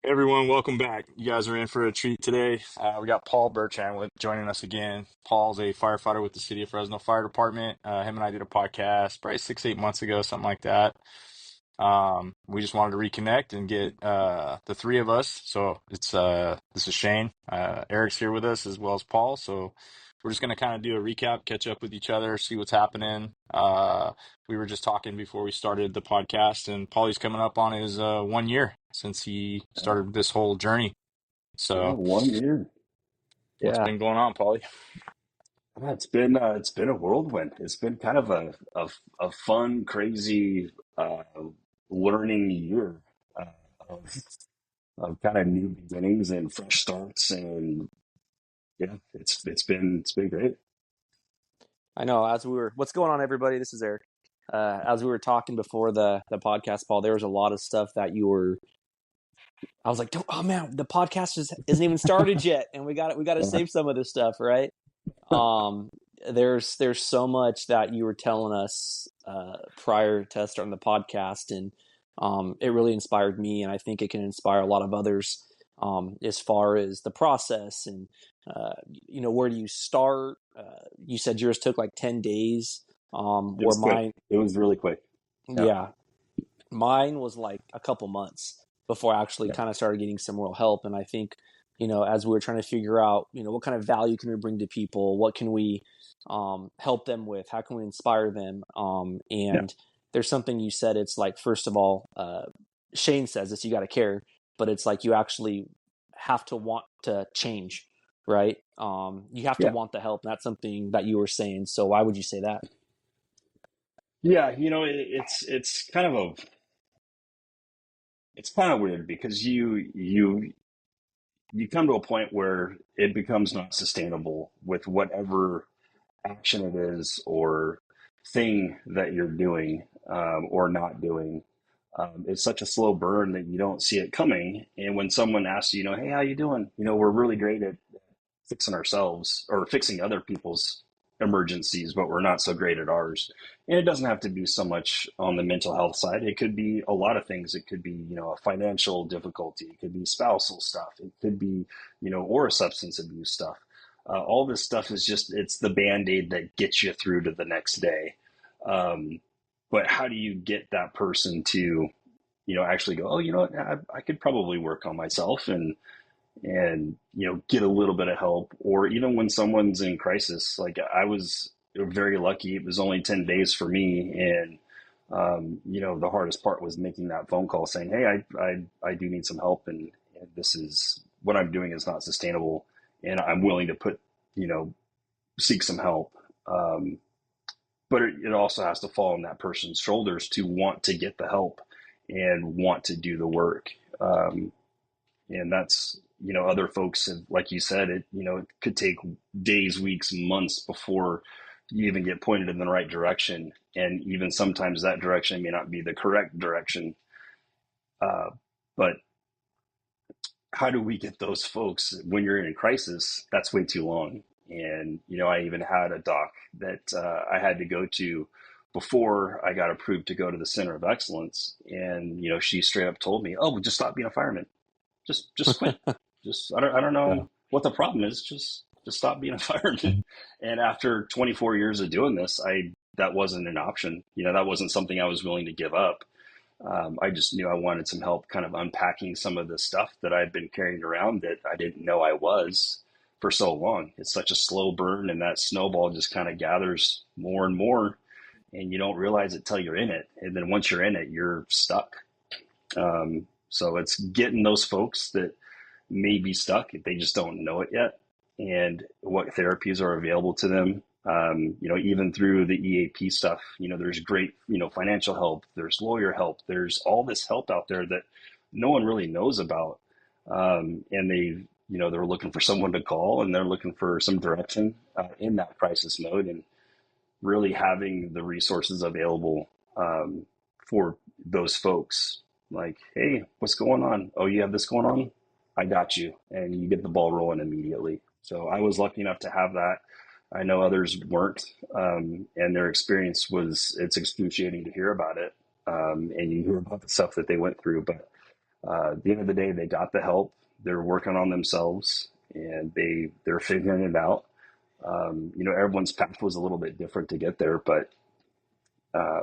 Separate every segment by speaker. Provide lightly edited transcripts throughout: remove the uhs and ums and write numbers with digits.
Speaker 1: Hey everyone, welcome back. You guys are in for a treat today. We got Paul Bertrand joining us again. Paul's a firefighter with the City of Fresno Fire Department. Him and I did a podcast probably 6, 8 months ago, something like that. We just wanted to reconnect and get the three of us. So this is Shane. Eric's here with us as well as Paul. So we're just gonna kind of do a recap, catch up with each other, see what's happening. We were just talking before we started the podcast, and Paulie's coming up on his 1 year since he
Speaker 2: Yeah,
Speaker 1: started this whole journey.
Speaker 2: yeah,
Speaker 1: So,
Speaker 2: 1 year.
Speaker 1: what's
Speaker 3: Yeah,
Speaker 1: been going on, Paulie?
Speaker 2: Yeah, it's been a whirlwind. It's been kind of a fun, crazy uh, learning year uh, of of kind of new beginnings and fresh starts, and yeah, it's been great.
Speaker 3: I know. What's going on, everybody? This is Eric. As we were talking before the podcast, Paul, there was a lot of stuff that you were. I was like, oh man, the podcast isn't even started yet, and we got to
Speaker 2: Yeah,
Speaker 3: save some of this stuff, right? Um, there's so much that you were telling us prior to us starting the podcast, and it really inspired me, and I think it can inspire a lot of others as far as the process and where do you start? You said yours took like 10 days,
Speaker 2: it
Speaker 3: or
Speaker 2: was quick.
Speaker 3: mine,
Speaker 2: It was really quick. Yeah,
Speaker 3: yeah, mine was like a couple months before I actually
Speaker 2: yeah,
Speaker 3: kind of started getting some real help. And I think, as we were trying to figure out, what kind of value can we bring to people? What can we help them with? How can we inspire them?
Speaker 2: yeah,
Speaker 3: And there's something you said. It's like, first of all, Shane says this, you got to care, but it's like you actually have to want to change, right? You have to
Speaker 2: yeah,
Speaker 3: want the help. And that's something that you were saying. So why would you say that?
Speaker 2: yeah. It's kind of weird because you come to a point where it becomes not sustainable with whatever action it is or thing that you're doing or not doing. It's such a slow burn that you don't see it coming. And when someone asks you, hey, how you doing? We're really great at fixing ourselves or fixing other people's emergencies, but we're not so great at ours. And it doesn't have to be so much on the mental health side. It could be a lot of things. It could be, a financial difficulty. It could be spousal stuff. It could be, or a substance abuse stuff. All this stuff is it's the band-aid that gets you through to the next day. Um, but how do you get that person to, actually go, oh, what, I could probably work on myself and get a little bit of help, or even when someone's in crisis. Like, I was very lucky. It was only 10 days for me, and the hardest part was making that phone call saying, hey, I do need some help, and this is what I'm doing is not sustainable, and I'm willing to seek some help. But it also has to fall on that person's shoulders to want to get the help and want to do the work. And that's, other folks have, like you said, it could take days, weeks, months before you even get pointed in the right direction. And even sometimes that direction may not be the correct direction. But how do we get those folks when you're in a crisis? That's way too long. And, I even had a doc that I had to go to before I got approved to go to the Center of Excellence. And, she straight up told me, oh, well, just stop being a fireman. Just quit. Just I don't
Speaker 3: Yeah.
Speaker 2: know what the problem is. Just stop being a fireman. And after 24 years of doing this, I that wasn't an option. That wasn't something I was willing to give up. I just knew I wanted some help kind of unpacking some of the stuff that I'd been carrying around that I didn't know I was for so long. It's such a slow burn, and that snowball just kind of gathers more and more, and you don't realize it till you're in it. And then once you're in it, you're stuck. So it's getting those folks that may be stuck, they just don't know it yet, and what therapies are available to them. Even through the EAP stuff, there's great, financial help, there's lawyer help, there's all this help out there that no one really knows about. And they're looking for someone to call, and they're looking for some direction in that crisis mode, and really having the resources available for those folks. Like, hey, what's going on? Oh, you have this going on? I got you. And you get the ball rolling immediately. So I was lucky enough to have that. I know others weren't, and their experience it's excruciating to hear about it. And you hear about the stuff that they went through. But At the end of the day, they got the help. They're working on themselves, and they're figuring it out. Everyone's path was a little bit different to get there, but uh,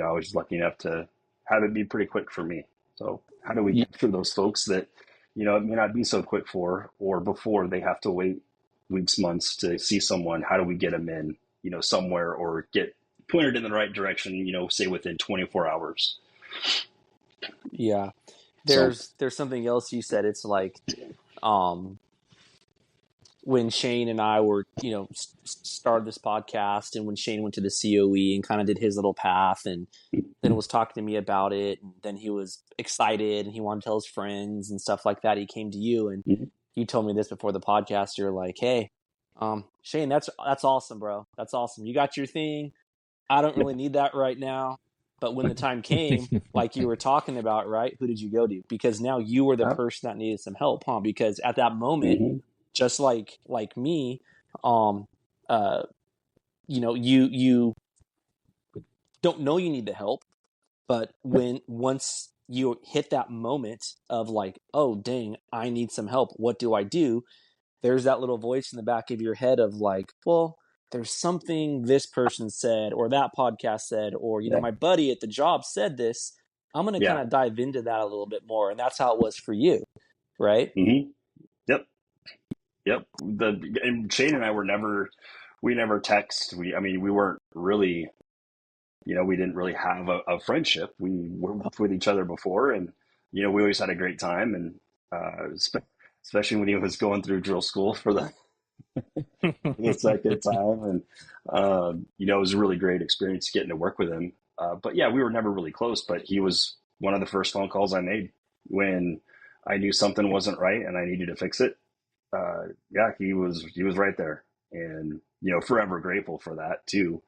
Speaker 2: I was lucky enough to have it be pretty quick for me. So how do we
Speaker 3: Y-
Speaker 2: capture those folks that, it may not be so quick for, or before they have to wait weeks, months to see someone? How do we get them in, somewhere, or get pointed in the right direction, say within 24 hours?
Speaker 3: yeah.
Speaker 2: So,
Speaker 3: There's something else you said. It's like, um, when Shane and I were, started this podcast, and when Shane went to the COE and kind of did his little path, and then was talking to me about it, and then he was excited and he wanted to tell his friends and stuff like that. He came to you, and
Speaker 2: mhm.
Speaker 3: you told me this before the podcast. You're like, "Hey, Shane, that's awesome, bro. That's awesome. You got your thing. I don't
Speaker 2: Yep.
Speaker 3: really need that right now, but when the time came, like you were talking about, right? Who did you go to? Because now you were the
Speaker 2: Yep.
Speaker 3: person that needed some help, huh? Because at that moment,
Speaker 2: Mm-hmm.
Speaker 3: just like me, um, uh, you don't know you need the help, but once you hit that moment of like, oh dang, I need some help. What do I do? There's that little voice in the back of your head of like, well, there's something this person said, or that podcast said, or
Speaker 2: Yeah.
Speaker 3: my buddy at the job said this. I'm going to kind
Speaker 2: Yeah.
Speaker 3: of dive into that a little bit more, and that's how it was for you, right?
Speaker 2: Mm-hmm. Yep. Yep. And Shane and I we never text. I mean, we weren't really, we didn't really have a friendship. We worked with each other before, and, we always had a great time. And, especially when he was going through drill school for the second time. And, it was a really great experience getting to work with him. But yeah, we were never really close, but he was one of the first phone calls I made when I knew something wasn't right and I needed to fix it. Yeah, he was right there, and forever grateful for that too.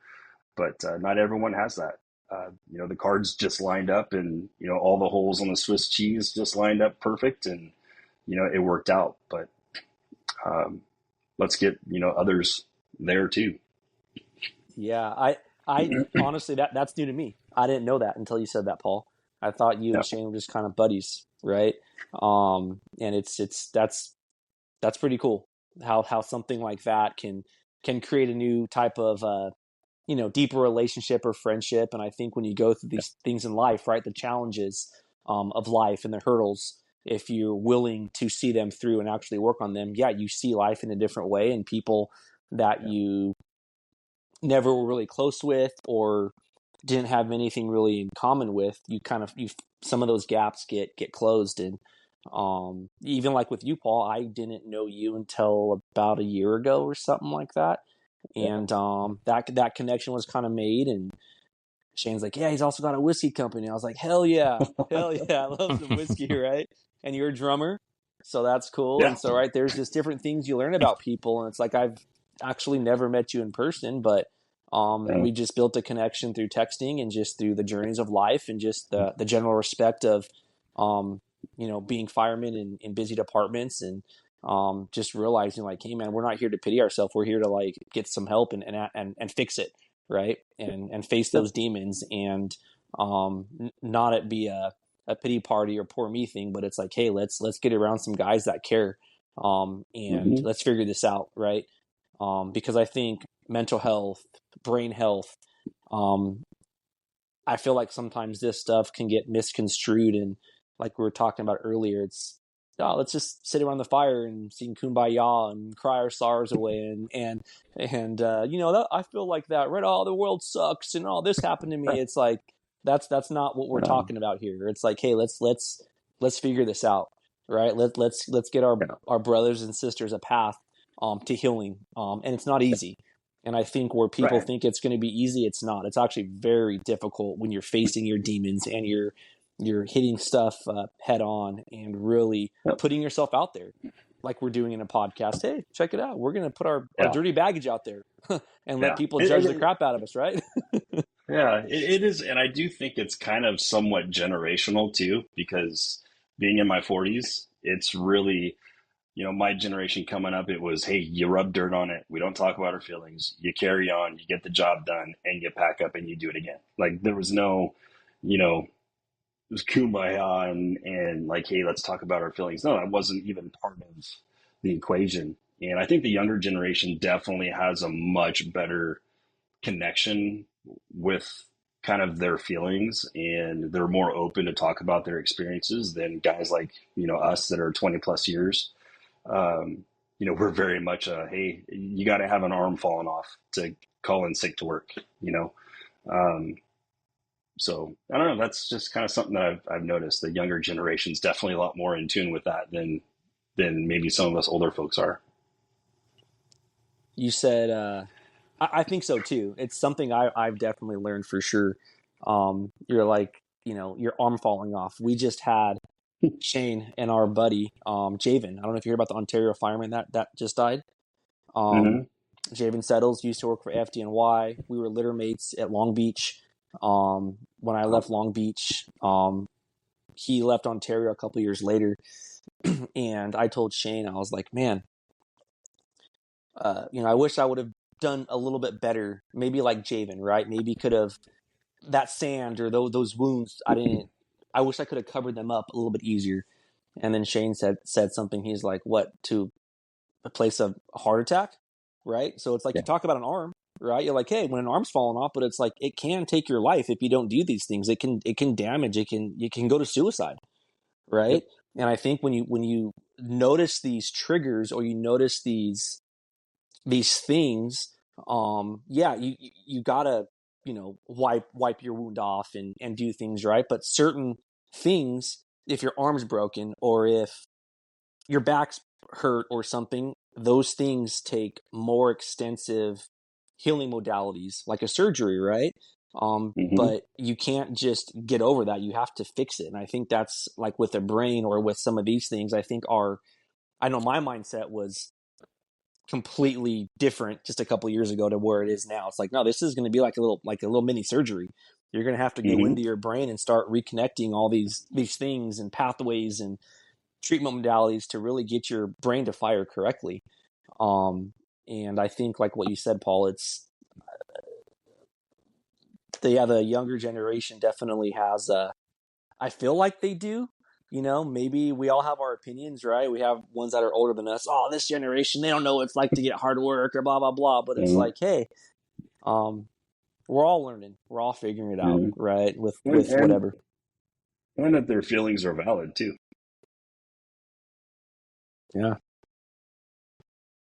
Speaker 2: But not everyone has that. The cards just lined up, and all the holes on the Swiss cheese just lined up perfect, and it worked out. But um, let's get others there too.
Speaker 3: Yeah, I honestly, that's new to me. I didn't know that until you said that, Paul. I thought you
Speaker 2: Yeah,
Speaker 3: and Shane were just kind of buddies, right? And that's pretty cool. How something like that can create a new type of deeper relationship or friendship. And I think when you go through these things in life, right, the challenges of life and the hurdles, if you're willing to see them through and actually work on them, yeah, you see life in a different way, and people that
Speaker 2: yeah,
Speaker 3: you never were really close with or didn't have anything really in common with, you some of those gaps get closed. And even like with you, Paul, I didn't know you until about a year ago or something like that.
Speaker 2: yeah.
Speaker 3: And that connection was kind of made. And Shane's like, yeah, he's also got a whiskey company. I was like, hell yeah, hell yeah, I love some whiskey, right? And you're a drummer, so that's cool.
Speaker 2: Yeah.
Speaker 3: And so, right, there's just different things you learn about people, and it's like I've actually never met you in person, but we just built a connection through texting and just through the journeys of life and just the general respect of, um, being firemen in busy departments, and just realizing like, hey man, we're not here to pity ourselves. We're here to like get some help and fix it, right? And face
Speaker 2: Yep.
Speaker 3: those demons, and not it be a pity party or poor me thing, but it's like, hey, let's get around some guys that care, and
Speaker 2: Mm-hmm.
Speaker 3: let's figure this out, right? Because I think mental health, brain health, um, I feel like sometimes this stuff can get misconstrued, and like we were talking about earlier, it's, oh, let's just sit around the fire and sing kumbaya and cry our sorrows away, and that, I feel like that, right? Oh, the world sucks and all this happened to me. It's like that's not what we're talking about here. It's like, hey, let's figure this out, right? Let's get
Speaker 2: Yeah.
Speaker 3: our brothers and sisters a path to healing, and it's not easy. And I think where people
Speaker 2: Right.
Speaker 3: think it's going to be easy, it's not. It's actually very difficult when you're facing your demons and you're hitting stuff head on and really
Speaker 2: Yep.
Speaker 3: putting yourself out there, like we're doing in a podcast. Hey, check it out. We're going to put our
Speaker 2: Yeah.
Speaker 3: dirty baggage out there and let
Speaker 2: Yeah.
Speaker 3: people judge the crap out of us, right?
Speaker 2: Yeah, it is, and I do think it's kind of somewhat generational too, because being in my 40s, it's really, my generation coming up, it was, hey, you rub dirt on it. We don't talk about our feelings. You carry on, you get the job done, and you pack up and you do it again. Like there was no, you know, was kumbaya and like, hey, let's talk about our feelings. No, that wasn't even part of the equation. And I think the younger generation definitely has a much better connection with kind of their feelings, and they're more open to talk about their experiences than guys like, us that are 20 plus years. Um, we're very much hey, you got to have an arm falling off to call in sick to work, you know? Um, so I don't know. That's just kind of something that I've noticed. The younger generation's definitely a lot more in tune with that than maybe some of us older folks are.
Speaker 3: You said, I think so too. It's something I've definitely learned for sure. You're like, your arm falling off. We just had Shane and our buddy, Javen. I don't know if you heard about the Ontario fireman that just died. Um,
Speaker 2: Mm-hmm.
Speaker 3: Javen Settles used to work for FDNY. We were litter mates at Long Beach. When I left
Speaker 2: Wow.
Speaker 3: Long Beach, he left Ontario a couple years later, and I told Shane, I was like, man, I wish I would have done a little bit better. Maybe like Javen, right? Maybe could have that sand or those wounds. I didn't. I wish I could have covered them up a little bit easier. And then Shane said something. He's like, "What, to a place of heart attack?" Right. So it's like
Speaker 2: Yeah.
Speaker 3: you talk about an arm, right? You're like, hey, when an arm's falling off, but it's like it can take your life if you don't do these things. It can damage. You can go to suicide, right?
Speaker 2: Yep.
Speaker 3: And I think when you notice these triggers or you notice these things, yeah, you gotta wipe your wound off and do things right. But certain things, if your arm's broken or if your back's hurt or something, those things take more extensive healing modalities, like a surgery, right?
Speaker 2: Mm-hmm.
Speaker 3: But you can't just get over that. You have to fix it. And I think that's like with the brain or with some of these things. I know my mindset was completely different just a couple of years ago to where it is now. It's like, no, this is going to be like a little mini surgery. You're going to have to go
Speaker 2: Mm-hmm.
Speaker 3: into your brain and start reconnecting all these things and pathways and treatment modalities to really get your brain to fire correctly. Um, and I think like what you said, Paul, it's the younger generation definitely has I feel like they do. Maybe we all have our opinions, right? We have ones that are older than us. Oh, this generation, they don't know what it's like to get hard work or blah blah blah. But it's
Speaker 2: Mm-hmm.
Speaker 3: like, hey, um, we're all learning, we're all figuring it out,
Speaker 2: Mm-hmm.
Speaker 3: right? With
Speaker 2: And,
Speaker 3: with
Speaker 2: and
Speaker 3: whatever.
Speaker 2: and that their feelings are valid too.
Speaker 3: Yeah,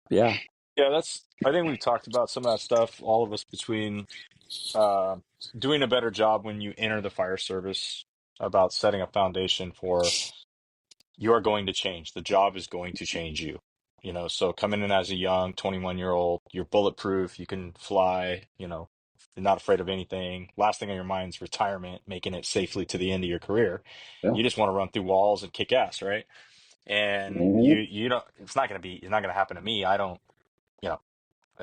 Speaker 3: yeah.
Speaker 1: Yeah, I think we've talked about some of that stuff, all of us, between uh, doing a better job when you enter the fire service, about setting a foundation for you are going to change. The job is going to change you. So coming in as a young 21-year-old, you're bulletproof, you can fly, you're not afraid of anything. Last thing on your mind is retirement, making it safely to the end of your career.
Speaker 2: Yeah.
Speaker 1: You just want to run through walls and kick ass, right? And
Speaker 2: Mm-hmm.
Speaker 1: you don't, it's not going to happen to me. I don't, you know,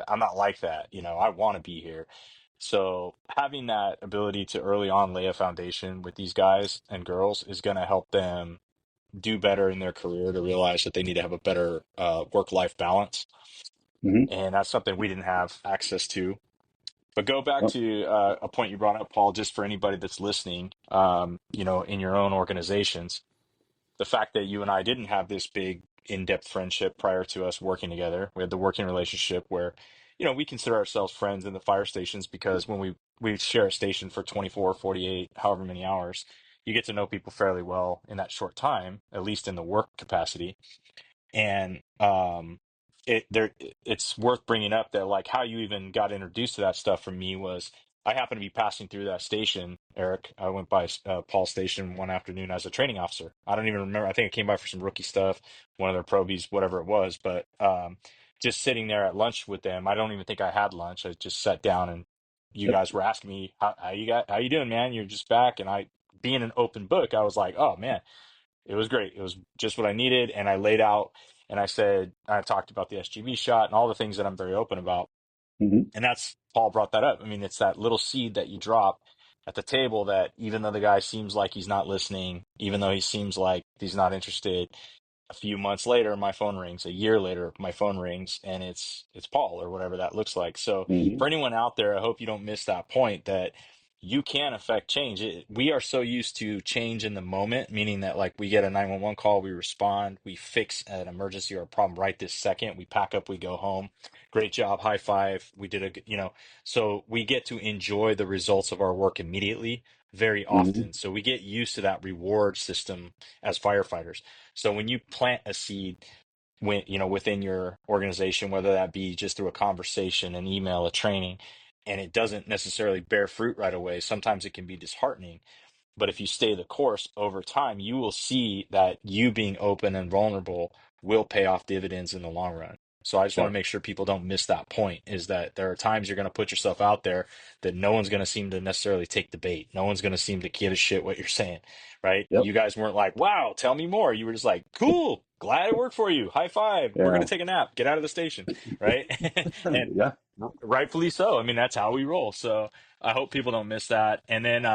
Speaker 1: I'm not like that. I want to be here. So having that ability to early on lay a foundation with these guys and girls is going to help them do better in their career, to realize that they need to have a better work-life balance.
Speaker 2: Mm-hmm.
Speaker 1: And that's something we didn't have access to. But go back
Speaker 2: Well,
Speaker 1: to a point you brought up, Paul, just for anybody that's listening, in your own organizations, the fact that you and I didn't have this big in-depth friendship prior to us working together. We had the working relationship where, we consider ourselves friends in the fire stations, because when we share a station for 24, 48, however many hours, you get to know people fairly well in that short time, at least in the work capacity. And it's worth bringing up that, like, how you even got introduced to that stuff from me was, I happened to be passing through that station, Eric. I went by Paul's station one afternoon as a training officer. I don't even remember. I think I came by for some rookie stuff, one of their probies, whatever it was. But just sitting there at lunch with them, I don't even think I had lunch. I just sat down, and you
Speaker 2: yep.
Speaker 1: guys were asking me, how you doing, man? You're just back. And I, being an open book, I was like, oh man, it was great. It was just what I needed. And I laid out and I said, I talked about the SGB shot and all the things that I'm very open about.
Speaker 2: Mm-hmm.
Speaker 1: And that's, Paul brought that up. I mean, it's that little seed that you drop at the table, that even though the guy seems like he's not listening, even though he seems like he's not interested, a few months later, my phone rings. A year later, my phone rings, and it's Paul, or whatever that looks like. So
Speaker 2: Mm-hmm.
Speaker 1: for anyone out there, I hope you don't miss that point, that you can affect change. We are so used to change in the moment, meaning that like we get a 911 call, we respond, we fix an emergency or a problem right this second, we pack up, we go home. Great job, high five. We did so we get to enjoy the results of our work immediately very
Speaker 2: Hmm.
Speaker 1: often. So we get used to that reward system as firefighters. So when you plant a seed within your organization, whether that be just through a conversation, an email, a training, and it doesn't necessarily bear fruit right away, sometimes it can be disheartening. But if you stay the course over time, you will see that you being open and vulnerable will pay off dividends in the long run. So I just want to
Speaker 2: Yep.
Speaker 1: make sure people don't miss that point, is that there are times you're going to put yourself out there that no one's going to seem to necessarily take the bait. No one's going to seem to give a shit what you're saying, right?
Speaker 2: Yep.
Speaker 1: You guys weren't like, wow, tell me more. You were just like, cool, glad it worked for you. High five. We're going
Speaker 2: Yeah.
Speaker 1: to take a nap. Get out of the station, right? And
Speaker 2: Yeah.
Speaker 1: rightfully so. I mean, that's how we roll. So I hope people don't miss that. And then,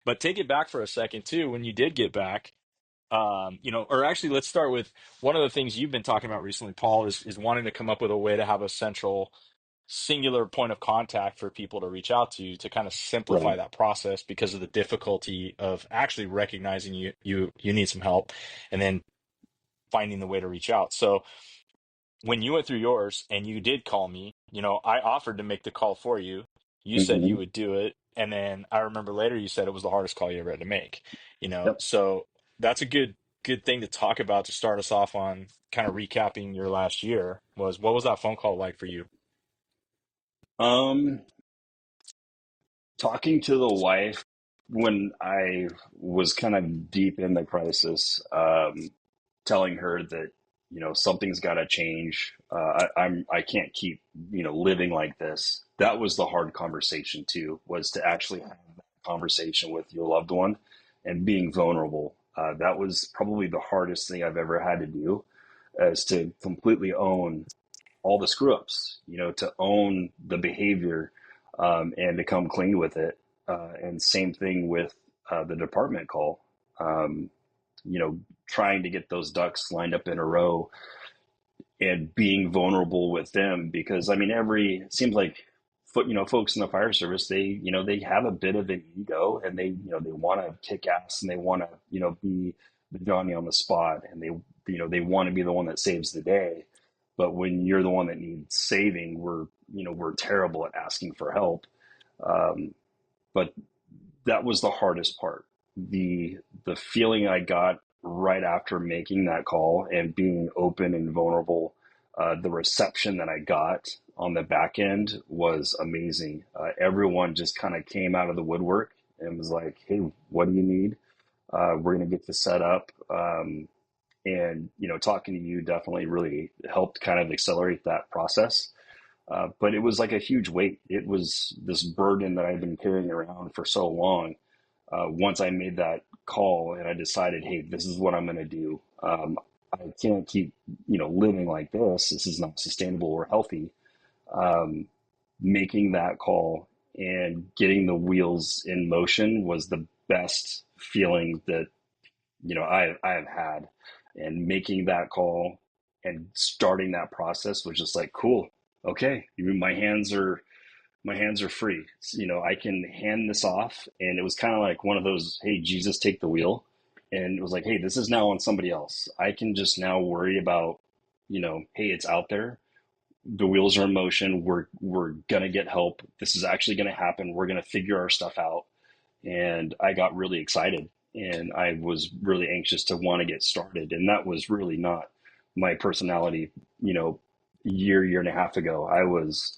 Speaker 1: but take it back for a second too. When you did get back, or actually, let's start with one of the things you've been talking about recently, Paul, is wanting to come up with a way to have a central, singular point of contact for people to reach out to kind of simplify
Speaker 2: Right.
Speaker 1: that process because of the difficulty of actually recognizing you need some help, and then finding the way to reach out. So when you went through yours and you did call me, I offered to make the call for you. You said you
Speaker 2: Hmm.
Speaker 1: would do it. And then I remember later you said it was the hardest call you ever had to make,
Speaker 2: Yep.
Speaker 1: so that's a good thing to talk about to start us off on kind of recapping your last year. What was that phone call like for you?
Speaker 2: Um, Talking to the wife when I was kind of deep in the crisis, telling her that something's got to change. I can't keep living like this. That was the hard conversation too. Was to actually have that conversation with your loved one and being vulnerable. That was probably the hardest thing I've ever had to do, is to completely own all the screw ups. To own the behavior, and to come clean with it. And same thing with the department call. Um, you know, Trying to get those ducks lined up in a row and being vulnerable with them, because I mean, it seems like folks in the fire service, they have a bit of an ego, and they want to kick ass, and they want to be the Johnny on the spot, and they want to be the one that saves the day. But when you're the one that needs saving, we're terrible at asking for help. Um, but that was the hardest part. The feeling I got right after making that call and being open and vulnerable, the reception that I got on the back end was amazing. Everyone just kind of came out of the woodwork and was like, "Hey, what do you need? We're going to get this set up." And talking to you definitely really helped kind of accelerate that process. But it was like a huge weight. It was this burden that I've been carrying around for so long. Once I made that call and I decided, hey, this is what I'm going to do. I can't keep, living like this. This is not sustainable or healthy. Um, Making that call and getting the wheels in motion was the best feeling that I have had. And making that call and starting that process was just like, cool. Okay, my hands are free. I can hand this off. And it was kind of like one of those, hey, Jesus, take the wheel. And it was like, hey, this is now on somebody else. I can just now worry about, hey, it's out there. The wheels are in motion. We're gonna get help. This is actually gonna happen. We're gonna figure our stuff out. And I got really excited, and I was really anxious to want to get started. And that was really not my personality, year and a half ago. I was,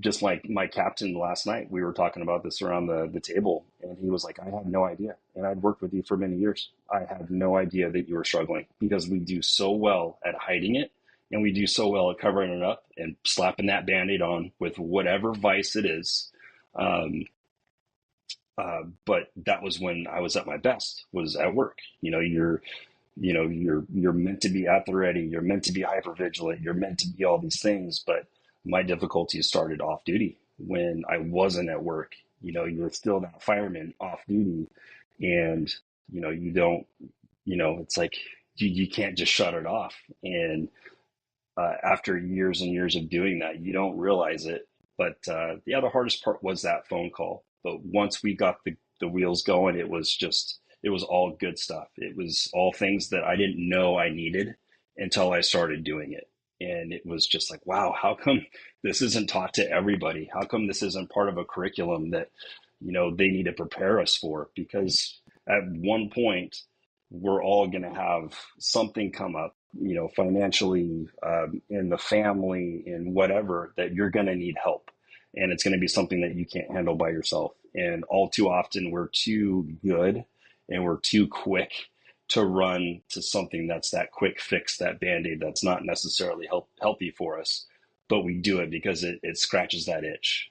Speaker 2: just like my captain last night. We were talking about this around the table, and he was like, I had no idea. And I'd worked with you for many years. I had no idea that you were struggling, because we do so well at hiding it. And we do so well at covering it up and slapping that band-aid on with whatever vice it is. Um, but that was when I was at my best, was at work. You're meant to be at the ready. You're meant to be hyper vigilant. You're meant to be all these things. But my difficulties started off duty when I wasn't at work. You're still that fireman off duty, and you don't. It's like you can't just shut it off. And after years and years of doing that, you don't realize it. But yeah, the hardest part was that phone call. But once we got the wheels going, it was all good stuff. It was all things that I didn't know I needed until I started doing it. And it was just like, wow, how come this isn't taught to everybody? How come this isn't part of a curriculum that, they need to prepare us for? Because at one point, we're all going to have something come up, financially, in the family, in whatever, that you're going to need help. And it's going to be something that you can't handle by yourself. And all too often, we're too good and we're too quick to run to something that's that quick fix, that band-aid that's not necessarily healthy for us. But we do it because it scratches that itch.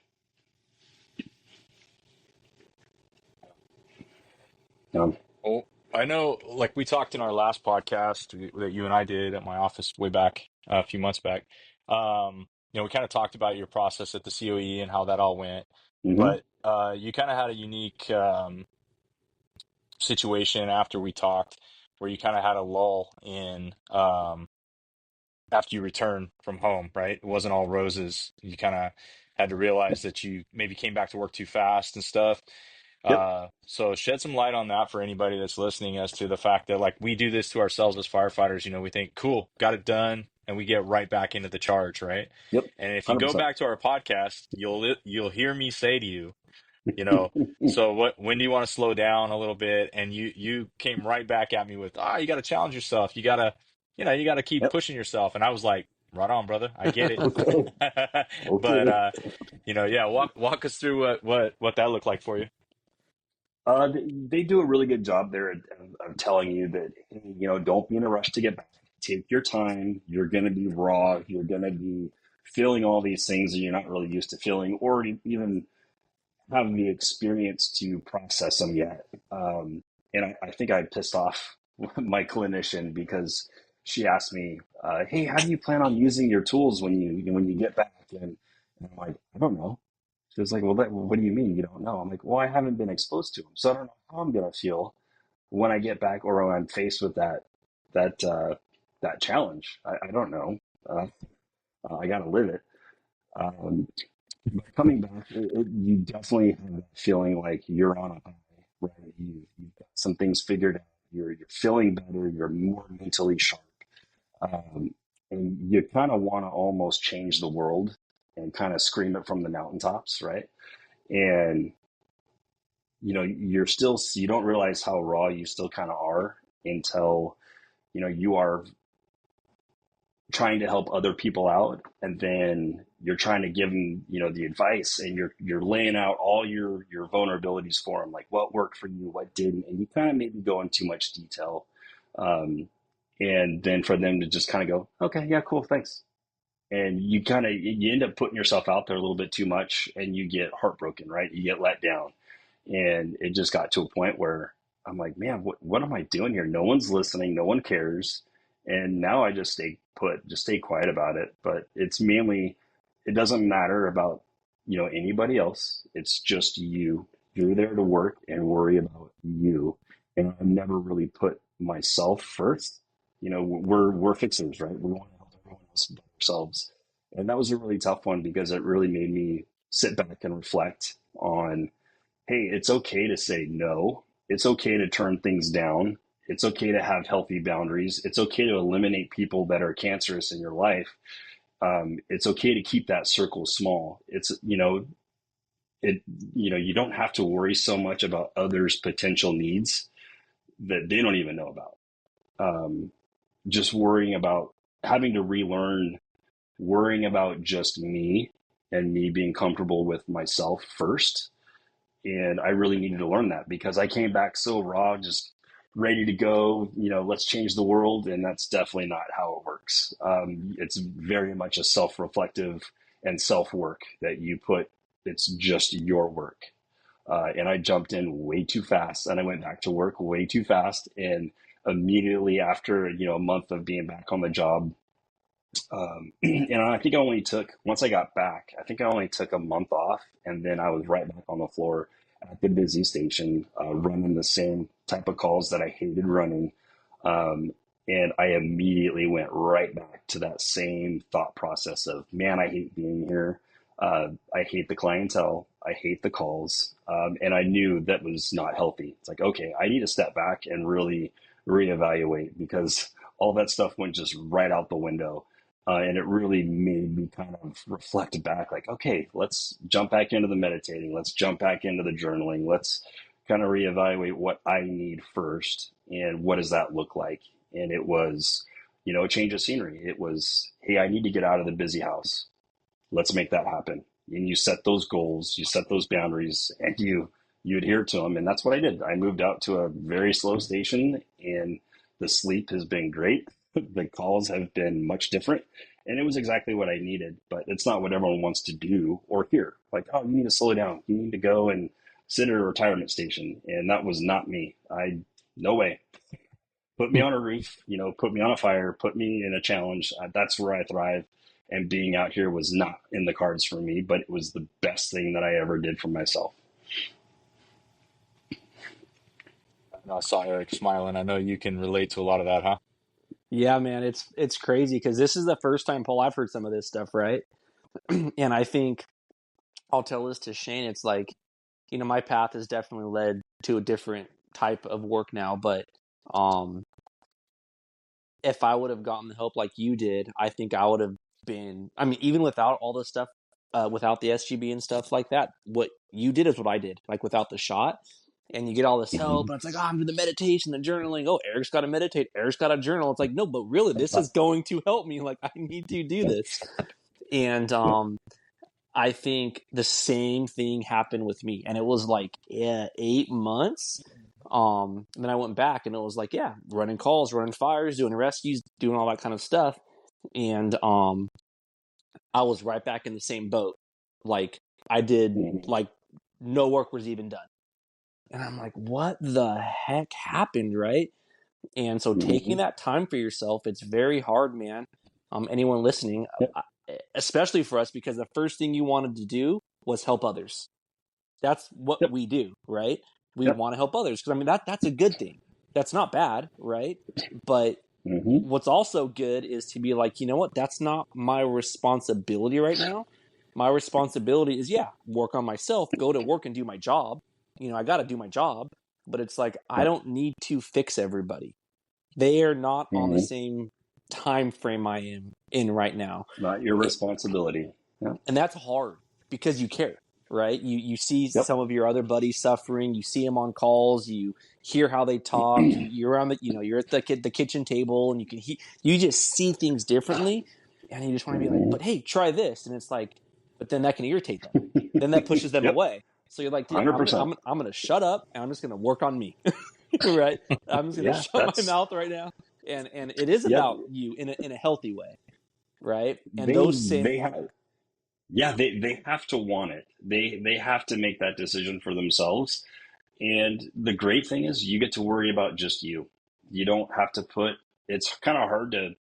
Speaker 2: Um,
Speaker 1: Well, I know, like we talked in our last podcast that you and I did at my office way back a few months back. We kind of talked about your process at the COE and how that all went,
Speaker 2: mhm.
Speaker 1: but you kind of had a unique situation after we talked where you kind of had a lull in after you returned from home, right? It wasn't all roses. You kind of had to realize that you maybe came back to work too fast and stuff.
Speaker 2: Yep.
Speaker 1: So shed some light on that for anybody that's listening as to the fact that like we do this to ourselves as firefighters. We think, cool, got it done, and we get right back into the charge, right?
Speaker 2: Yep.
Speaker 1: And if you go
Speaker 2: 100%.
Speaker 1: back to our podcast, you'll hear me say to you, you know, so when do you want to slow down a little bit? And you came right back at me with, you got to challenge yourself. You got to keep
Speaker 2: Yep.
Speaker 1: pushing yourself. And I was like, right on, brother. I get it.
Speaker 2: Okay.
Speaker 1: But
Speaker 2: Okay.
Speaker 1: yeah, walk us through what that looked like for you.
Speaker 2: They do a really good job there of telling you that, don't be in a rush to get back. Take your time. You're going to be raw. You're going to be feeling all these things that you're not really used to feeling, or even have the experience to process them yet. And I think I pissed off my clinician because she asked me, "Hey, how do you plan on using your tools when you get back?" And I'm like, "I don't know." She was like, "Well, what do you mean you don't know?" I'm like, "Well, I haven't been exposed to them, so I don't know how I'm gonna feel when I get back or when I'm faced with that challenge. I don't know. Uh, I got to live it." Um, but coming back, you definitely have that feeling like you're on a high, right? You've got some things figured out. You're feeling better. You're more mentally sharp, um, and you kind of want to almost change the world and kind of scream it from the mountaintops, right? And you don't realize how raw you still kind of are until you are trying to help other people out, and then you're trying to give them the advice, and you're laying out all your vulnerabilities for them, like what worked for you, what didn't, and you kind of maybe go in too much detail, um, and then for them to just kind of go, okay, yeah, cool, thanks. And you end up putting yourself out there a little bit too much, and you get heartbroken, right? You get let down. And it just got to a point where I'm like, man, what am I doing here? No one's listening. No one cares. And now I just stay put, just stay quiet about it. But it's mainly, it doesn't matter about, anybody else. It's just you. You're there to work and worry about you. And I've never really put myself first. We're fixers, right? We want to help everyone else but ourselves. And that was a really tough one because it really made me sit back and reflect on, hey, it's okay to say no. It's okay to turn things down. It's okay to have healthy boundaries. It's okay to eliminate people that are cancerous in your life. It's okay to keep that circle small. It, you don't have to worry so much about others' potential needs that they don't even know about. Um, just worrying about having to relearn, worrying about just me and me being comfortable with myself first. And I really needed to learn that because I came back so raw, just ready to go, let's change the world. And that's definitely not how it works. It's very much a self reflective and self work that you put, it's just your work. And I jumped in way too fast and I went back to work way too fast. And immediately after, a month of being back on the job, and I think once I got back, I think I only took a month off, and then I was right back on the floor at the busy station, running the same type of calls that I hated running. Um, and I immediately went right back to that same thought process of, man, I hate being here. I hate the clientele. I hate the calls. And I knew that was not healthy. It's like, okay, I need to step back and really reevaluate because all that stuff went just right out the window. And it really made me kind of reflect back like, okay, let's jump back into the meditating. Let's jump back into the journaling. Let's kind of reevaluate what I need first and what does that look like. And it was, a change of scenery. It was, hey, I need to get out of the busy house. Let's make that happen. And you set those goals, you set those boundaries, and you adhere to them. And that's what I did. I moved out to a very slow station, and the sleep has been great. The calls have been much different, and it was exactly what I needed. But it's not what everyone wants to do or hear. Like, oh, you need to slow down. You need to go and sit at a retirement station, and that was not me. No way. Put me on a roof, put me on a fire, put me in a challenge. That's where I thrive. And being out here was not in the cards for me, but it was the best thing that I ever did for myself.
Speaker 1: I saw Eric smiling. I know you can relate to a lot of that, huh?
Speaker 3: Yeah, man, it's crazy because this is the first time, Paul, I've heard some of this stuff, right? And I think I'll tell this to Shane. It's like, my path has definitely led to a different type of work now, but if I would have gotten the help like you did, I think I would have been, even without all the stuff, without the SGB and stuff like that, what you did is what I did, like without the shot. And you get all this help, and it's like, oh, I'm doing the meditation, the journaling. Oh, Eric's got to meditate. Eric's got to journal. It's like, no, but really, this is going to help me. Like, I need to do this. And I think the same thing happened with me. And it was like 8 months. And then I went back, and it was like, running calls, running fires, doing rescues, doing all that kind of stuff. And I was right back in the same boat. Like, I did, like, no work was even done. And I'm like, what the heck happened, right? And so taking that time for yourself, it's very hard, man. Anyone listening,
Speaker 2: Yep.
Speaker 3: especially for us, because the first thing you wanted to do was help others. That's what
Speaker 2: Yep.
Speaker 3: we do, right? We
Speaker 2: Yep.
Speaker 3: want to help others because that's a good thing. That's not bad, right? But
Speaker 2: Mm-hmm.
Speaker 3: what's also good is to be like, you know what? That's not my responsibility right now. My responsibility is, work on myself, go to work and do my job. I got to do my job, but it's like, I
Speaker 2: Yep.
Speaker 3: don't need to fix everybody. They are not on the
Speaker 2: Mm-hmm.
Speaker 3: same time frame I am in right now.
Speaker 2: Not your responsibility. Yep.
Speaker 3: And that's hard because you care, right? You see
Speaker 2: Yep.
Speaker 3: some of your other buddies suffering. You see them on calls. You hear how they talk. You're around you're at the kitchen table, and you just see things differently, and you just want to be like, but hey, try this, and it's like, but then that can irritate them. Then that pushes them
Speaker 2: Yep.
Speaker 3: away. So you're like, dude, I'm
Speaker 2: 100%.
Speaker 3: gonna shut up, and I'm just gonna work on me, right? I'm just gonna
Speaker 2: Yeah.
Speaker 3: shut my mouth right now, and it is
Speaker 2: Yep.
Speaker 3: about you in a healthy way, right? And
Speaker 2: They
Speaker 3: those same.
Speaker 2: they have they have to want it. They have to make that decision for themselves. And the great thing is you get to worry about just you. You don't have to it's kind of hard to,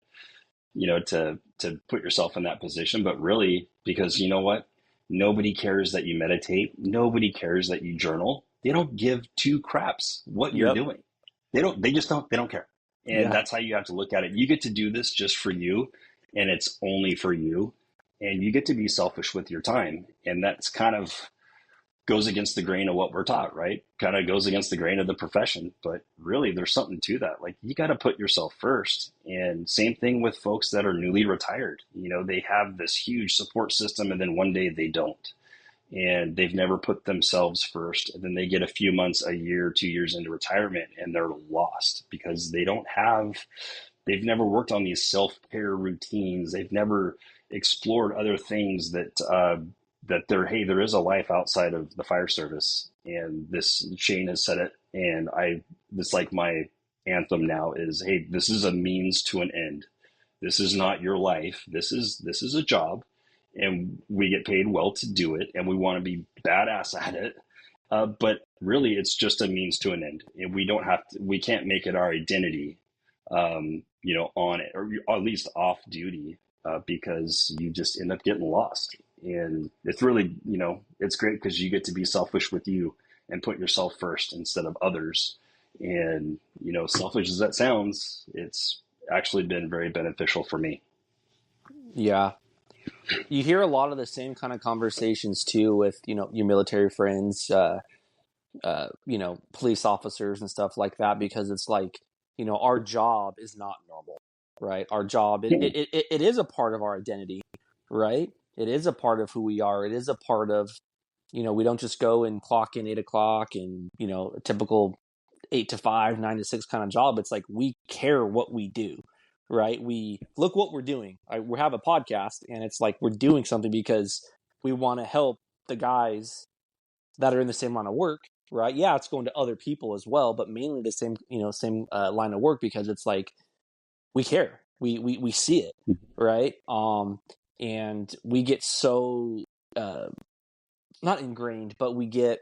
Speaker 2: to put yourself in that position, but really, because you know what? Nobody cares that you meditate. Nobody cares that you journal. They don't give two craps what you're
Speaker 3: Yep.
Speaker 2: doing. They don't care. And
Speaker 3: Yeah.
Speaker 2: that's how you have to look at it. You get to do this just for you, and it's only for you. And you get to be selfish with your time. And that's kind of goes against the grain of what we're taught, right? Kind of goes against the grain of the profession. But really, there's something to that. Like, you got to put yourself first. And same thing with folks that are newly retired. They have this huge support system, and then one day they don't. And they've never put themselves first. And then they get a few months, a year, 2 years into retirement, and they're lost because they've never worked on these self-care routines. They've never explored other things that there is a life outside of the fire service. And this Shane has said it, and this, like, my anthem now is, hey, this is a means to an end. This is not your life. This is a job, and we get paid well to do it, and we want to be badass at it. But really, it's just a means to an end, and we can't make it our identity, on it, or at least off duty, because you just end up getting lost. And it's really, it's great because you get to be selfish with you and put yourself first instead of others. And, selfish as that sounds, it's actually been very beneficial for me.
Speaker 3: Yeah. you hear a lot of the same kind of conversations too with, you know, your military friends, you know, police officers and stuff like that, because it's like, you know, our job is not normal, right? Our job, it is a part of our identity, right? It is a part of who we are. It is a part of, you know, we don't just go and clock in 8 o'clock and, you know, a typical 8 to 5, 9 to 6 kind of job. It's like we care what we do, right? We look what we're doing. We have a podcast, and it's like we're doing something because we want to help the guys that are in the same line of work, right? Yeah, it's going to other people as well, but mainly the same, you know, same line of work, because it's like we care. We see it, right? And we get so not ingrained, but we get,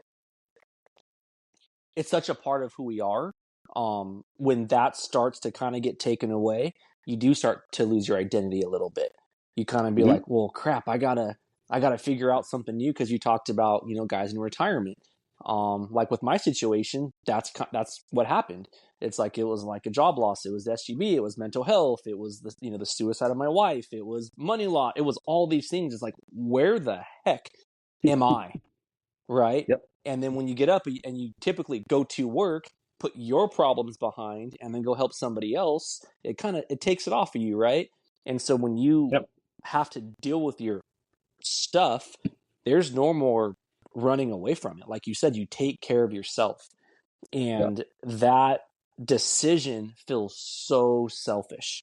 Speaker 3: it's such a part of who we are. When that starts to kind of get taken away, you do start to lose your identity a little bit. You kind of be
Speaker 2: Mm-hmm.
Speaker 3: like, well, crap, I gotta figure out something new. Cause you talked about, you know, guys in retirement. Like with my situation, that's what happened. It's like, it was like a job loss. It was SGB. It was mental health. It was the, you know, the suicide of my wife. It was money law. It was all these things. It's like, where the heck am I? Right?
Speaker 2: Yep.
Speaker 3: And then when you get up and you typically go to work, put your problems behind, and then go help somebody else, it takes it off of you, right? And so when you
Speaker 2: Yep.
Speaker 3: have to deal with your stuff, there's no more running away from it. Like you said, you take care of yourself.
Speaker 2: Yep.
Speaker 3: And that decision feels so selfish,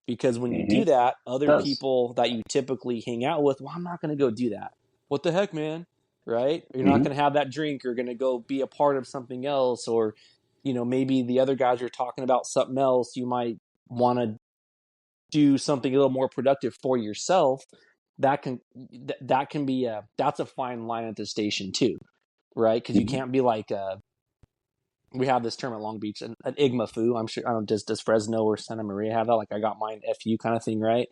Speaker 3: because when you
Speaker 2: Mm-hmm.
Speaker 3: do that,
Speaker 2: It
Speaker 3: other
Speaker 2: does.
Speaker 3: people that you typically hang out with, well, I'm not going to go do that. What the heck, man? Right? You're not
Speaker 2: Mm-hmm.
Speaker 3: going to have that drink. You're going to go be a part of something else. Or, you know, maybe the other guys are talking about something else. You might want to do something a little more productive for yourself. That can be that's a fine line at the station too, right? Because you
Speaker 2: Mm-hmm.
Speaker 3: can't be like, we have this term at Long Beach, an IGMA foo. I'm sure, I don't know, does Fresno or Santa Maria have that? Like, I got mine FU kind of thing, right?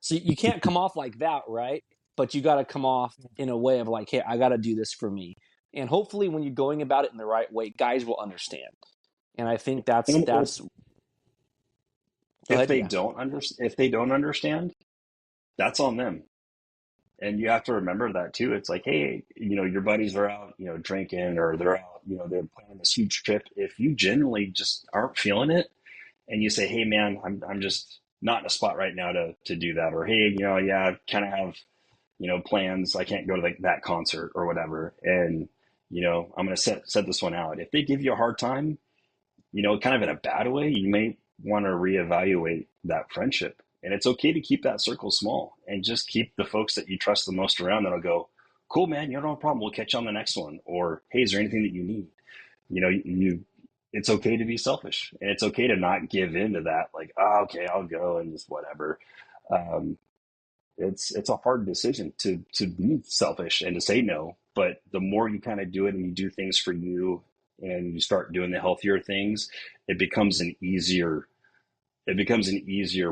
Speaker 3: So you can't come off like that, right? But you got to come off in a way of like, hey, I got to do this for me. And hopefully when you're going about it in the right way, guys will understand. And I think
Speaker 2: And
Speaker 3: that's go ahead. Yeah.
Speaker 2: if they don't understand, that's on them. And you have to remember that too. It's like, hey, you know, your buddies are out, you know, drinking, or they're out, you know, they're planning this huge trip. If you genuinely just aren't feeling it, and you say, hey, man, I'm just not in a spot right now to do that, or hey, you know, yeah, I kind of have, you know, plans. I can't go to like that concert or whatever, and you know, I'm gonna set this one out. If they give you a hard time, you know, kind of in a bad way, you may want to reevaluate that friendship. And it's okay to keep that circle small and just keep the folks that you trust the most around that'll go, cool, man, you know, no problem. We'll catch you on the next one. Or, hey, is there anything that you need? You know, it's okay to be selfish, and it's okay to not give in to that. Like, oh, okay, I'll go and just whatever. Um, it's a hard decision to be selfish and to say no. But the more you kind of do it and you do things for you and you start doing the healthier things, it becomes an easier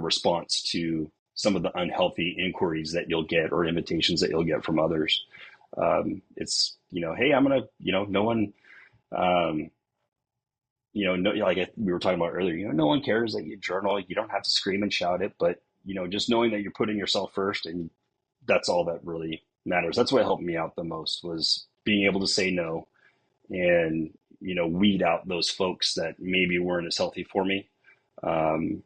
Speaker 2: response to some of the unhealthy inquiries that you'll get or invitations that you'll get from others. It's, you know, hey, I'm gonna, you know, no one, um, you know, no, like we were talking about earlier, you know, no one cares that you journal. You don't have to scream and shout it, but you know, just knowing that you're putting yourself first, and that's all that really matters. That's what helped me out the most, was being able to say no and, you know, weed out those folks that maybe weren't as healthy for me. Um,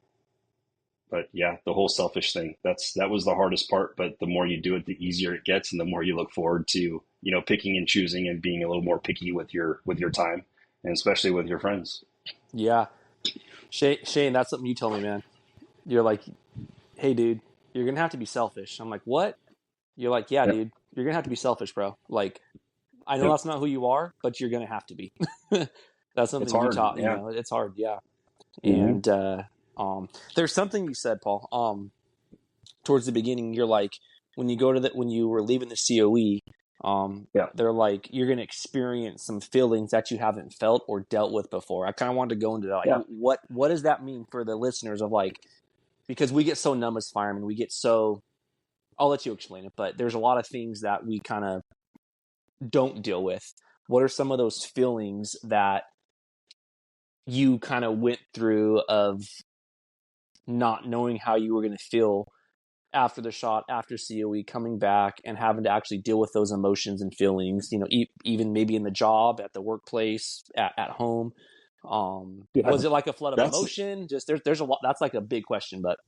Speaker 2: but yeah, the whole selfish thing, that was the hardest part, but the more you do it, the easier it gets. And the more you look forward to, you know, picking and choosing and being a little more picky with your time, and especially with your friends.
Speaker 3: Yeah. Shane, that's something you told me, man. You're like, hey, dude, you're going to have to be selfish. I'm like, what? You're like, yeah,
Speaker 2: Yep.
Speaker 3: dude, you're going to have to be selfish, bro. Like, I know
Speaker 2: Yep.
Speaker 3: that's not who you are, but you're going to have to be. That's
Speaker 2: It's
Speaker 3: something you
Speaker 2: hard.
Speaker 3: taught, you
Speaker 2: Yeah.
Speaker 3: know, it's hard. Yeah.
Speaker 2: Mm-hmm.
Speaker 3: And there's something you said, Paul, towards the beginning. You're like, when you go to when you were leaving the COE,
Speaker 2: Yeah.
Speaker 3: they're like, you're going to experience some feelings that you haven't felt or dealt with before. I kind of wanted to go into that. Like,
Speaker 2: Yeah.
Speaker 3: what does that mean for the listeners of like, because we get so numb as firemen, we get so, I'll let you explain it, but there's a lot of things that we kind of don't deal with. What are some of those feelings that you kind of went through of not knowing how you were going to feel after the shot, after COE, coming back and having to actually deal with those emotions and feelings, even maybe in the job, at the workplace, at home.
Speaker 2: Yeah,
Speaker 3: Was it like a flood of
Speaker 2: that's
Speaker 3: emotion? Just there's a lot. That's like a big question, but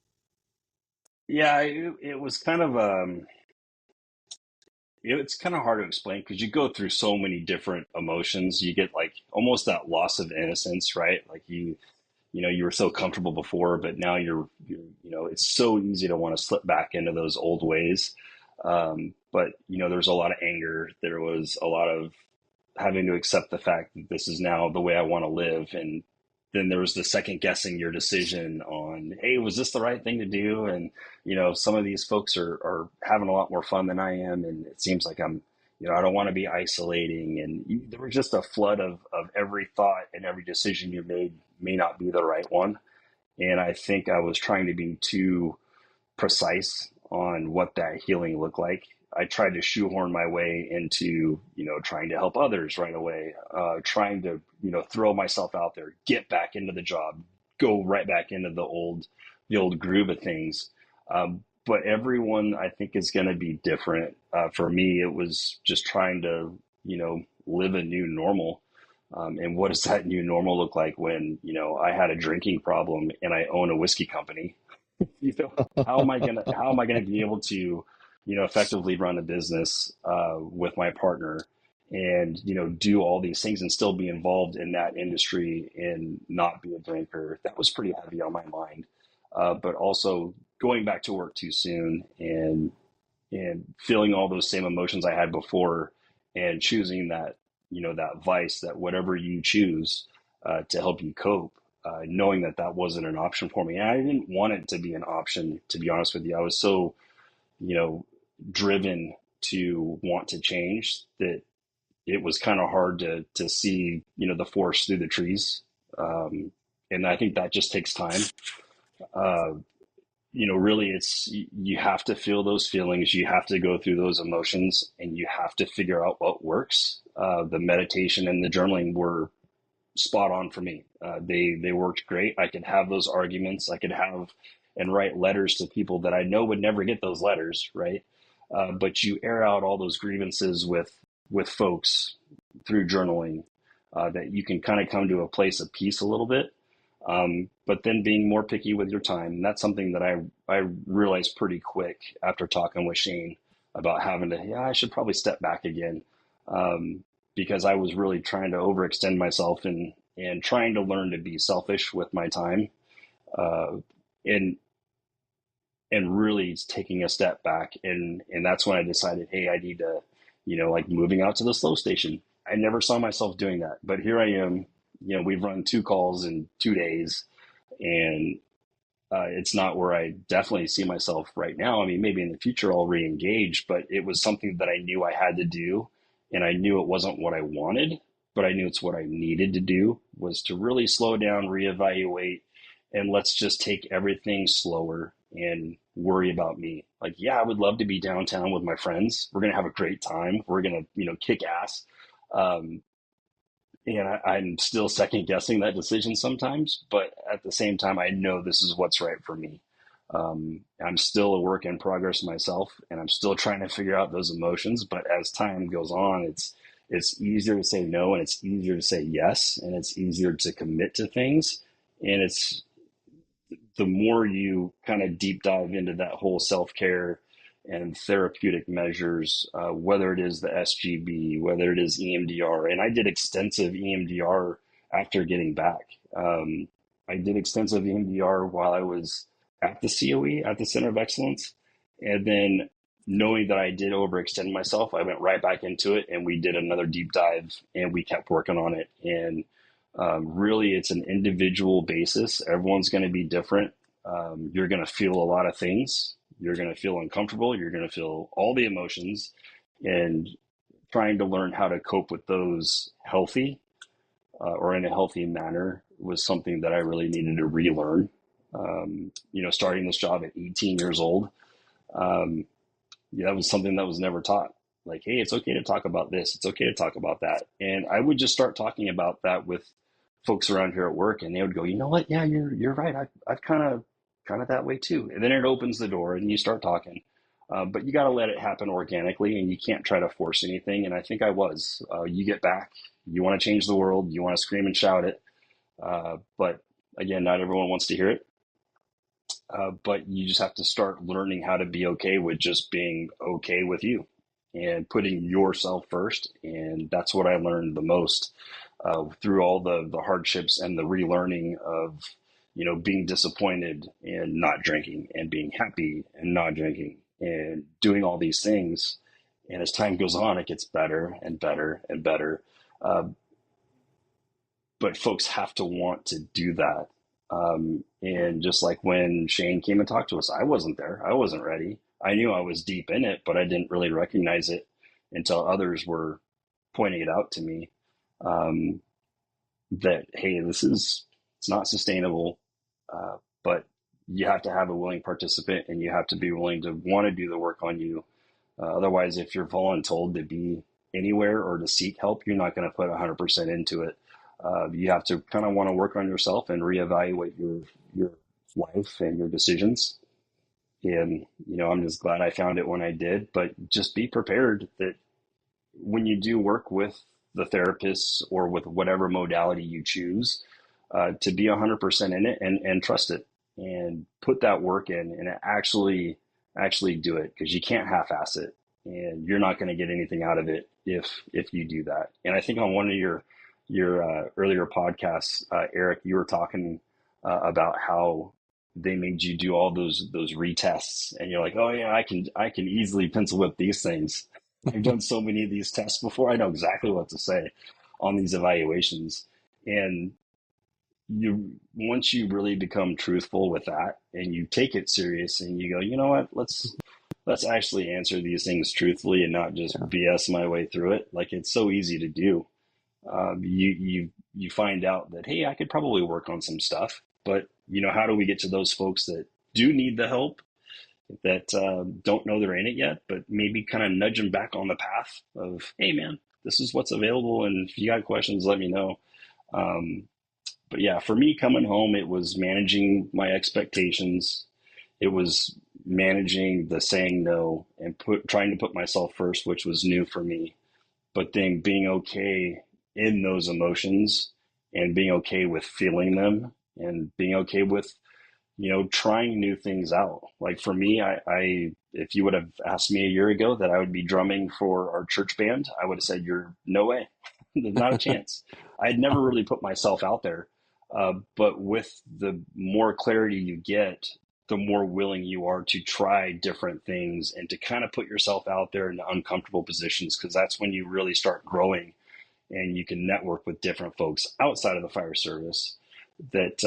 Speaker 2: yeah. It was kind of it's kind of hard to explain because you go through so many different emotions. You get like almost that loss of innocence, right? Like you were so comfortable before, but now it's so easy to want to slip back into those old ways. But there's a lot of anger. There was a lot of having to accept the fact that this is now the way I want to live. And then there was the second guessing your decision on, hey, was this the right thing to do? And, some of these folks are having a lot more fun than I am. And it seems like I don't want to be isolating. And there was just a flood of every thought and every decision you made may not be the right one. And I think I was trying to be too precise on what that healing looked like. I tried to shoehorn my way into, trying to help others right away, trying to, throw myself out there, get back into the job, go right back into the old groove of things. But everyone, I think, is going to be different. For me, it was just trying to, live a new normal. And what does that new normal look like when, I had a drinking problem and I own a whiskey company? you know how am I gonna be able to effectively run a business with my partner and do all these things and still be involved in that industry and not be a drinker? That was pretty heavy on my mind. But also going back to work too soon and feeling all those same emotions I had before and choosing that, that vice, that whatever you choose to help you cope, knowing that that wasn't an option for me. And I didn't want it to be an option, to be honest with you. I was so, you know, driven to want to change that it was kind of hard to see, the forest through the trees. And I think that just takes time. Uh, really you have to feel those feelings, you have to go through those emotions, and you have to figure out what works. The meditation and the journaling were spot on for me. They worked great. I could have those arguments. I could have and write letters to people that I know would never get those letters, right? But you air out all those grievances with folks through journaling, that you can kind of come to a place of peace a little bit. But then being more picky with your time, and that's something that I realized pretty quick after talking with Shane about having to, yeah, I should probably step back again. Because I was really trying to overextend myself and trying to learn to be selfish with my time, uh, and and really taking a step back, and that's when I decided, hey, I need to, like moving out to the slow station. I never saw myself doing that, but here I am. We've run 2 calls in 2 days, and it's not where I definitely see myself right now. I mean, maybe in the future I'll re-engage, but it was something that I knew I had to do, and I knew it wasn't what I wanted, but I knew it's what I needed to do, was to really slow down, reevaluate, and let's just take everything slower and worry about me. Like, yeah, I would love to be downtown with my friends. We're gonna have a great time. We're gonna, kick ass. Um, and I'm still second guessing that decision sometimes, but at the same time, I know this is what's right for me. I'm still a work in progress myself, and I'm still trying to figure out those emotions. But as time goes on, it's easier to say no, and it's easier to say yes, and it's easier to commit to things. And it's the more you kind of deep dive into that whole self care and therapeutic measures, whether it is the SGB, whether it is EMDR, and I did extensive EMDR after getting back. I did extensive EMDR while I was at the COE, at the Center of Excellence. And then knowing that I did overextend myself, I went right back into it, and we did another deep dive, and we kept working on it. And really, it's an individual basis. Everyone's going to be different. You're going to feel a lot of things. You're going to feel uncomfortable. You're going to feel all the emotions, and trying to learn how to cope with those healthy, or in a healthy manner, was something that I really needed to relearn. Starting this job at 18 years old, that was something that was never taught. Like, hey, it's okay to talk about this. It's okay to talk about that. And I would just start talking about that with folks around here at work, and they would go, you know what? Yeah, you're right. I've kind of kind of that way too. And then it opens the door and you start talking. But you got to let it happen organically, and you can't try to force anything. And I think I was. You get back, you want to change the world, you want to scream and shout it. But again, not everyone wants to hear it. But you just have to start learning how to be okay with just being okay with you and putting yourself first. And that's what I learned the most through all the hardships and the relearning of, being disappointed and not drinking, and being happy and not drinking, and doing all these things. And as time goes on, it gets better and better and better. Uh, but folks have to want to do that. And just like when Shane came and talked to us, I wasn't there. I wasn't ready. I knew I was deep in it, but I didn't really recognize it until others were pointing it out to me. That, hey, it's not sustainable. But you have to have a willing participant, and you have to be willing to want to do the work on you. Otherwise, if you're voluntold to be anywhere or to seek help, you're not going to put 100% into it. You have to kind of want to work on yourself and reevaluate your life and your decisions. And, I'm just glad I found it when I did, but just be prepared that when you do work with the therapist or with whatever modality you choose, to be 100% in it and trust it and put that work in and actually do it, because you can't half-ass it, and you're not going to get anything out of it if you do that. And I think on one of your earlier podcasts, Eric, you were talking about how they made you do all those retests, and you're like, oh yeah, I can easily pencil whip these things. I've done so many of these tests before. I know exactly what to say on these evaluations. And once you really become truthful with that, and you take it serious, and you go, you know what, let's actually answer these things truthfully and not just BS my way through it. Like, it's so easy to do. You find out that, hey, I could probably work on some stuff, but how do we get to those folks that do need the help, that don't know they're in it yet, but maybe kind of nudge them back on the path of, hey man, this is what's available, and if you got questions, let me know. But yeah, for me, coming home, it was managing my expectations. It was managing the saying no and trying to put myself first, which was new for me. But then being okay in those emotions, and being okay with feeling them, and being okay with, trying new things out. Like for me, I if you would have asked me a year ago that I would be drumming for our church band, I would have said, "You're no way, there's not a chance." I had never really put myself out there, but with the more clarity you get, the more willing you are to try different things and to kind of put yourself out there in uncomfortable positions, because that's when you really start growing, and you can network with different folks outside of the fire service that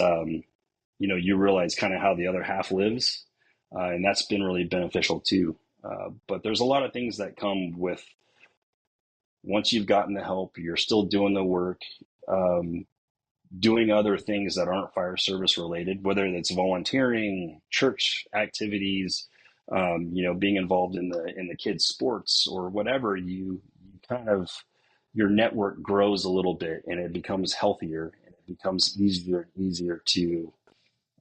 Speaker 2: you realize kind of how the other half lives, and that's been really beneficial too. But there's a lot of things that come with, once you've gotten the help, you're still doing the work, doing other things that aren't fire service related, whether it's volunteering, church activities, being involved in the kids' sports or whatever. You kind of, your network grows a little bit, and it becomes healthier, and it becomes easier and easier to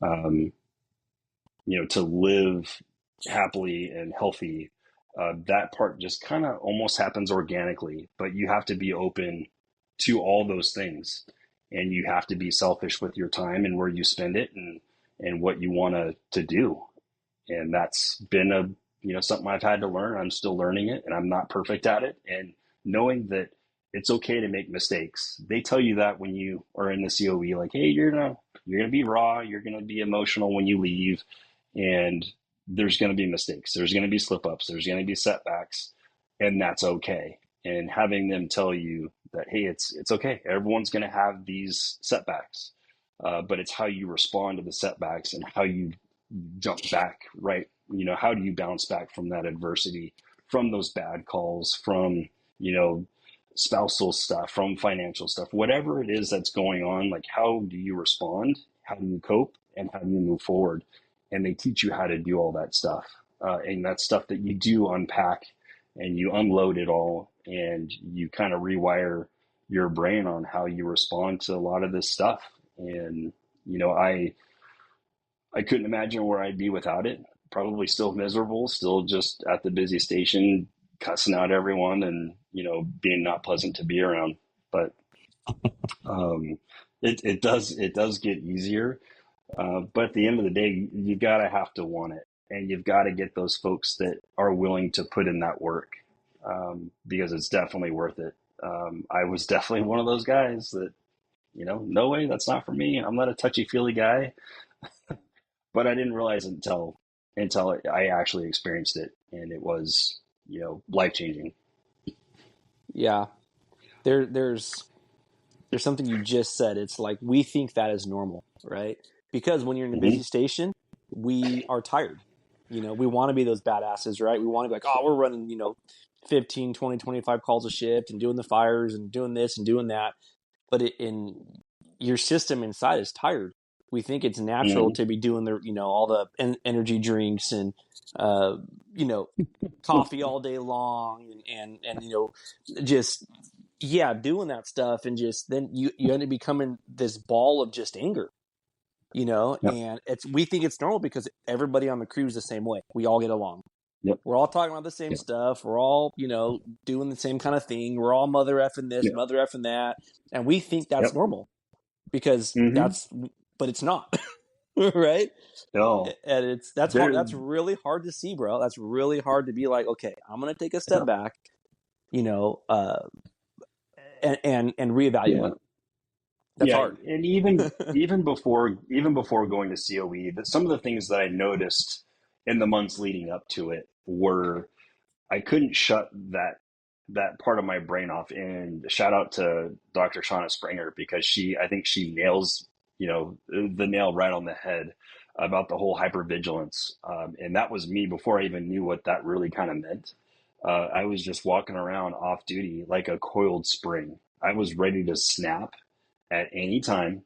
Speaker 2: um, to live happily and healthy. That part just kind of almost happens organically, but you have to be open to all those things, and you have to be selfish with your time and where you spend it, and what you want to do. And that's been something I've had to learn. I'm still learning it, and I'm not perfect at it. And knowing that it's okay to make mistakes. They tell you that when you are in the COE, like, hey, you're gonna be raw, you're gonna be emotional when you leave, and there's gonna be mistakes, there's gonna be slip ups, there's gonna be setbacks, and that's okay. And having them tell you that, hey, it's okay. Everyone's gonna have these setbacks, but it's how you respond to the setbacks and how you jump back, right? How do you bounce back from that adversity, from those bad calls, from, spousal stuff, from financial stuff, whatever it is that's going on, like, how do you respond? How do you cope? And how do you move forward? And they teach you how to do all that stuff. And that's stuff that you do unpack, and you unload it all, and you kind of rewire your brain on how you respond to a lot of this stuff. And, I I couldn't imagine where I'd be without it. Probably still miserable, still just at the busy station, cussing out everyone, and being not pleasant to be around. But um, it does get easier. But at the end of the day, you gotta have to want it, and you've got to get those folks that are willing to put in that work, because it's definitely worth it. I was definitely one of those guys that, no way, that's not for me. I'm not a touchy feely guy, but I didn't realize until I actually experienced it, and it was, life changing.
Speaker 3: Yeah, there's something you just said. It's like we think that is normal, right? Because when you're in a busy
Speaker 2: Hmm.
Speaker 3: station, we are tired. We want to be those badasses, right? We want to be like, oh, we're running, 15, 20, 25 calls a shift and doing the fires and doing this and doing that. But in your system inside is tired. We think it's natural
Speaker 2: Hmm.
Speaker 3: to be doing all the energy drinks and, uh, you know, coffee all day long and just yeah, doing that stuff, and just then you end up becoming this ball of just anger,
Speaker 2: Yep.
Speaker 3: and we think it's normal because everybody on the crew is the same way. We all get along.
Speaker 2: Yep.
Speaker 3: We're all talking about the same
Speaker 2: Yep.
Speaker 3: stuff. We're all, doing the same kind of thing. We're all mother effing this,
Speaker 2: Yep.
Speaker 3: mother effing that, and we think that's
Speaker 2: Yep.
Speaker 3: normal because
Speaker 2: Hmm.
Speaker 3: but it's not, right?
Speaker 2: No,
Speaker 3: And that's hard.
Speaker 2: there.
Speaker 3: That's really hard to see, bro. That's really hard to be like, okay, I'm gonna take a step
Speaker 2: Yeah.
Speaker 3: back, you know, uh, and
Speaker 2: Yeah.
Speaker 3: reevaluate. That's
Speaker 2: Yeah,
Speaker 3: hard.
Speaker 2: and even before going to COE, that some of the things that I noticed in the months leading up to it were I couldn't shut that part of my brain off. And shout out to Dr. Shauna Springer, because I think she nails the nail right on the head about the whole hypervigilance. And that was me before I even knew what that really kind of meant. I was just walking around off duty like a coiled spring. I was ready to snap at any time,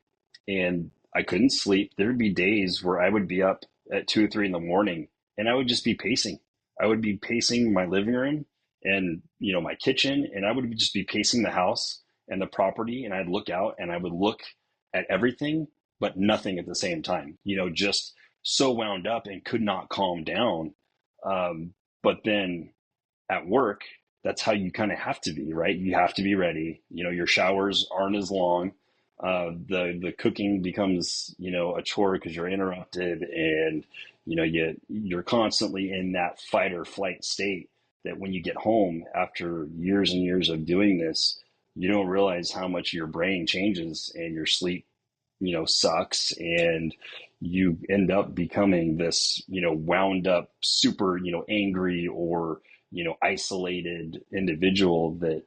Speaker 2: and I couldn't sleep. There'd be days where I would be up at 2 or 3 in the morning, and I would just be pacing. I would be pacing my living room and my kitchen, and I would just be pacing the house and the property, and I'd look out and I would look at everything but nothing at the same time. Just so wound up and could not calm down. But then at work, that's how you kind of have to be, right? You have to be ready. Your showers aren't as long. The cooking becomes a chore because you're interrupted, and you're constantly in that fight or flight state. That when you get home after years and years of doing this, you don't realize how much your brain changes and your sleep sucks, and you end up becoming this wound up super angry or isolated individual that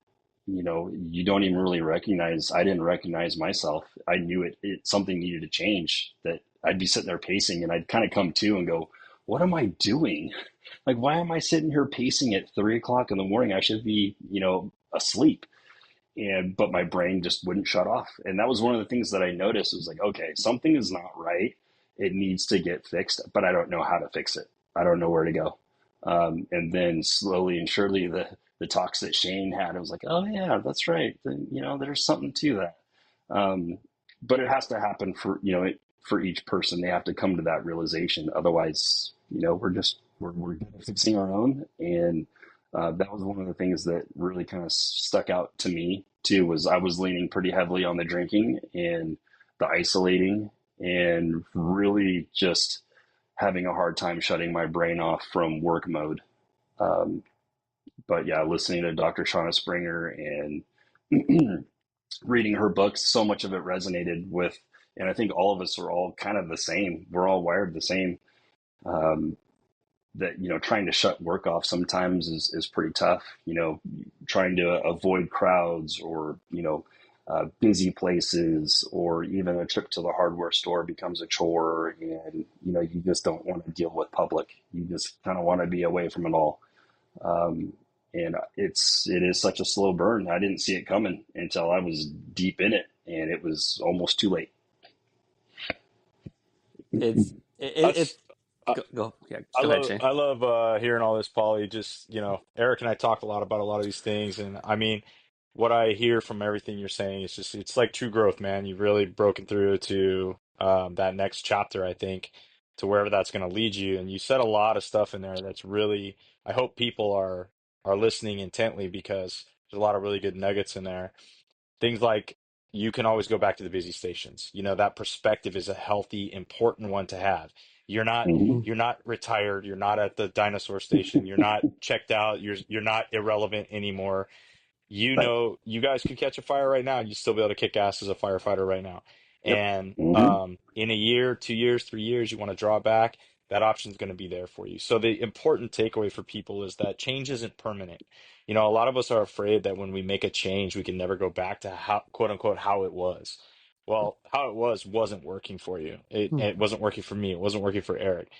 Speaker 2: you don't even really recognize. I didn't recognize myself. I knew it something needed to change. That I'd be sitting there pacing, and I'd kind of come to and go, what am I doing? Like, why am I sitting here pacing at 3 o'clock in the morning? I should be asleep. But my brain just wouldn't shut off. And that was one of the things that I noticed. It was like, okay, something is not right. It needs to get fixed, but I don't know how to fix it. I don't know where to go. And then slowly and surely, the talks that Shane had, I was like, oh yeah, that's right. There's something to that. Um, but it has to happen for each person. They have to come to that realization. Otherwise, we're good at fixing our own. And that was one of the things that really kind of stuck out to me too. Was I was leaning pretty heavily on the drinking and the isolating, and really just having a hard time shutting my brain off from work mode. Um, but yeah, listening to Dr. Shauna Springer and reading her books, so much of it resonated with. And I think all of us are all kind of the same. We're all wired the same. Um, that trying to shut work off sometimes is pretty tough. Trying to avoid crowds, or busy places, or even a trip to the hardware store becomes a chore, and you just don't want to deal with public. You just kind of want to be away from it all. um, and it is such a slow burn. I didn't see it coming until I was deep in it, and it was almost too late.
Speaker 3: It's it
Speaker 1: That's I,
Speaker 3: go yeah,
Speaker 1: I
Speaker 3: go ahead,
Speaker 1: love
Speaker 3: Shane.
Speaker 1: I love hearing all this, Paulie. Just, Eric and I talk a lot about a lot of these things, and I mean, what I hear from everything you're saying is just it's like true growth, man. You've really broken through to that next chapter, I think. to wherever that's going to lead you. And you said a lot of stuff in there that's really, I hope people are listening intently, because there's a lot of really good nuggets in there. Things like, you can always go back to the busy stations. That perspective is a healthy, important one to have. You're not
Speaker 2: Hmm.
Speaker 1: you're not retired, you're not at the dinosaur station, you're not checked out, you're not irrelevant anymore.
Speaker 2: Right.
Speaker 1: You guys could catch a fire right now, you'd still be able to kick ass as a firefighter right now.
Speaker 2: Yep.
Speaker 1: And
Speaker 2: Hmm.
Speaker 1: in a year, 2 years, 3 years, you want to draw back, that option's going to be there for you. So the important takeaway for people is that change isn't permanent. A lot of us are afraid that when we make a change, we can never go back to how, quote unquote, how it was. Well, how it was wasn't working for you. It wasn't working for me. It wasn't working for Eric.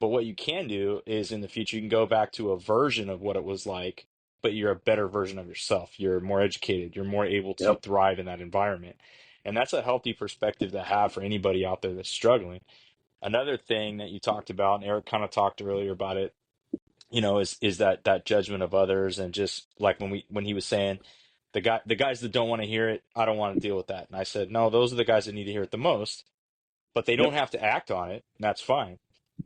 Speaker 1: But what you can do is, in the future, you can go back to a version of what it was like, but you're a better version of yourself. You're more educated. You're more able to
Speaker 2: Yep.
Speaker 1: thrive in that environment. And that's a healthy perspective to have for anybody out there that's struggling. Another thing that you talked about, and Eric kind of talked earlier about it, is that judgment of others, and just like when he was saying, the guys that don't want to hear it, I don't want to deal with that. And I said, no, those are the guys that need to hear it the most, but they don't
Speaker 2: Yep.
Speaker 1: have to act on it. And that's fine.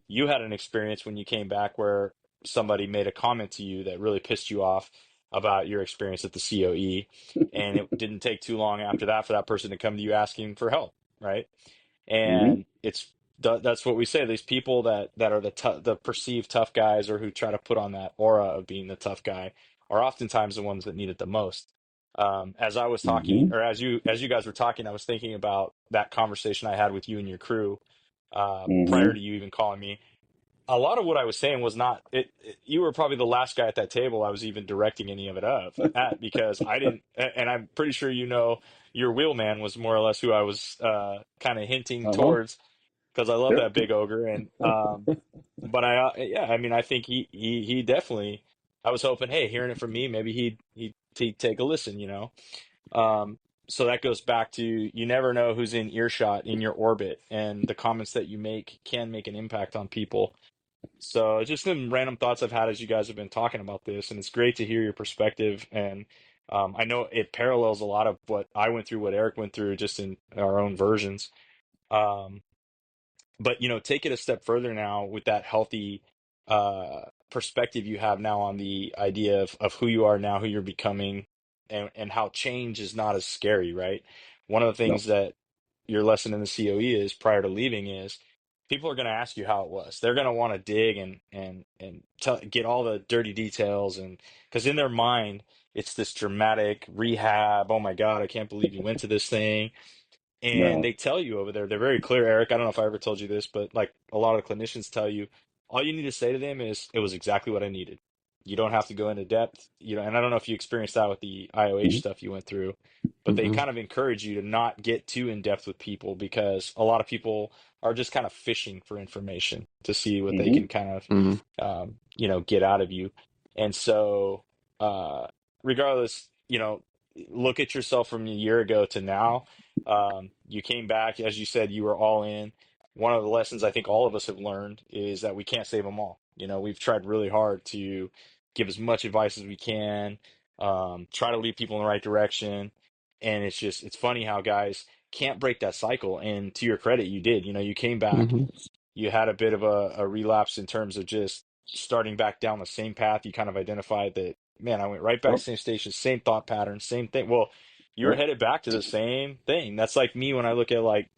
Speaker 1: You had an experience when you came back where somebody made a comment to you that really pissed you off about your experience at the COE, and it didn't take too long after that for that person to come to you asking for help, right?
Speaker 2: Hmm.
Speaker 1: And that's what we say. These people that are the perceived tough guys, or who try to put on that aura of being the tough guy, are oftentimes the ones that need it the most. As I was talking,
Speaker 2: Hmm.
Speaker 1: or as you guys were talking, I was thinking about that conversation I had with you and your crew, prior
Speaker 2: Hmm.
Speaker 1: to you even calling me. A lot of what I was saying was not you were probably the last guy at that table I was even directing any of it at, because I didn't, and I'm pretty sure your wheelman was more or less who I was kind of hinting
Speaker 2: Uh-huh.
Speaker 1: towards, because I love
Speaker 2: Yep.
Speaker 1: that big ogre. And but yeah, I mean, I think he definitely, I was hoping, hey, hearing it from me, maybe he'd take a listen. um so that goes back to, you never know who's in earshot in your orbit, and the comments that you make can make an impact on people. So just some random thoughts I've had as you guys have been talking about this, and it's great to hear your perspective. And I know it parallels a lot of what I went through, what Eric went through, just in our own versions. Um, but take it a step further now with that healthy perspective you have now on the idea of who you are now, who you're becoming, and how change is not as scary, right? One of the
Speaker 2: No.
Speaker 1: things that your lesson in the COE is, prior to leaving, is people are going to ask you how it was. They're going to want to dig and get all the dirty details, and because in their mind it's this dramatic rehab. Oh my God, I can't believe you went to this thing. And
Speaker 2: No.
Speaker 1: they tell you over there, they're very clear, Eric. I don't know if I ever told you this, but like a lot of clinicians tell you, all you need to say to them is, it was exactly what I needed. You don't have to go into depth, and I don't know if you experienced that with the IOH
Speaker 2: Hmm.
Speaker 1: stuff you went through, but they
Speaker 3: Mm-mm.
Speaker 1: kind of encourage you to not get too in depth with people, because a lot of people are just kind of fishing for information to see what they
Speaker 2: Hmm.
Speaker 1: can kind of,
Speaker 3: Mm-mm.
Speaker 1: get out of you. And so, uh, regardless, look at yourself from a year ago to now. You came back, as you said, you were all in. One of the lessons I think all of us have learned is that we can't save them all. We've tried really hard to give as much advice as we can, try to lead people in the right direction. And it's funny how guys can't break that cycle. And to your credit, you did. You came back,
Speaker 3: Mm-hmm.
Speaker 1: you had a bit of a relapse in terms of just starting back down the same path. You kind of identified that, man, I went right back,
Speaker 2: Yep.
Speaker 1: same station, same thought pattern, same thing. Well, you're
Speaker 2: Yep.
Speaker 1: headed back to the same thing. That's like me when I look at, like,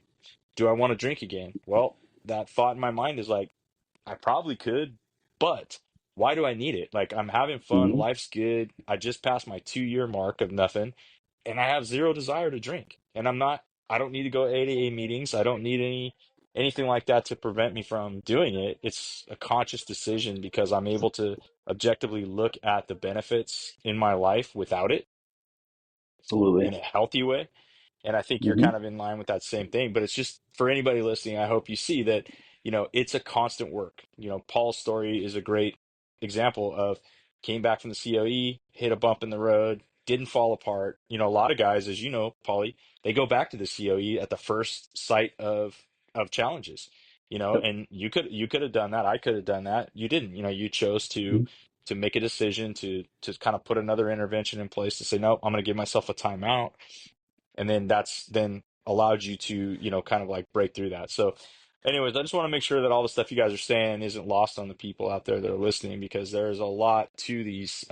Speaker 1: do I want to drink again? Well, that thought in my mind is like, I probably could, but why do I need it? Like, I'm having fun,
Speaker 2: Hmm.
Speaker 1: life's good. I just passed my 2 year mark of nothing, and I have zero desire to drink. And I don't need to go to AA meetings. I don't need anything like that to prevent me from doing it. It's a conscious decision, because I'm able to objectively look at the benefits in my life without it
Speaker 2: Absolutely.
Speaker 1: in a healthy way. And I think you're
Speaker 2: Hmm.
Speaker 1: kind of in line with that same thing. But it's just, for anybody listening, I hope you see that, it's a constant work. Paul's story is a great example of, came back from the COE, hit a bump in the road, didn't fall apart. A lot of guys, as you know, Paulie, they go back to the COE at the first sight of challenges.
Speaker 2: Yep.
Speaker 1: And you could have done that. I could have done that. You didn't. You chose to make a decision to kind of put another intervention in place to say, no, I'm going to give myself a timeout. And then that's then allowed you to kind of like break through that. So anyways, I just want to make sure that all the stuff you guys are saying isn't lost on the people out there that are listening, because there's a lot to these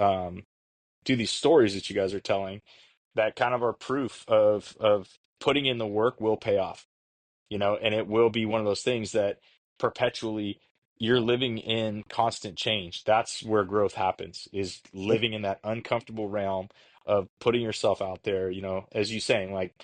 Speaker 1: stories that you guys are telling that kind of are proof of putting in the work will pay off, and it will be one of those things that perpetually you're living in constant change. That's where growth happens, is living in that uncomfortable realm of putting yourself out there, as you saying, like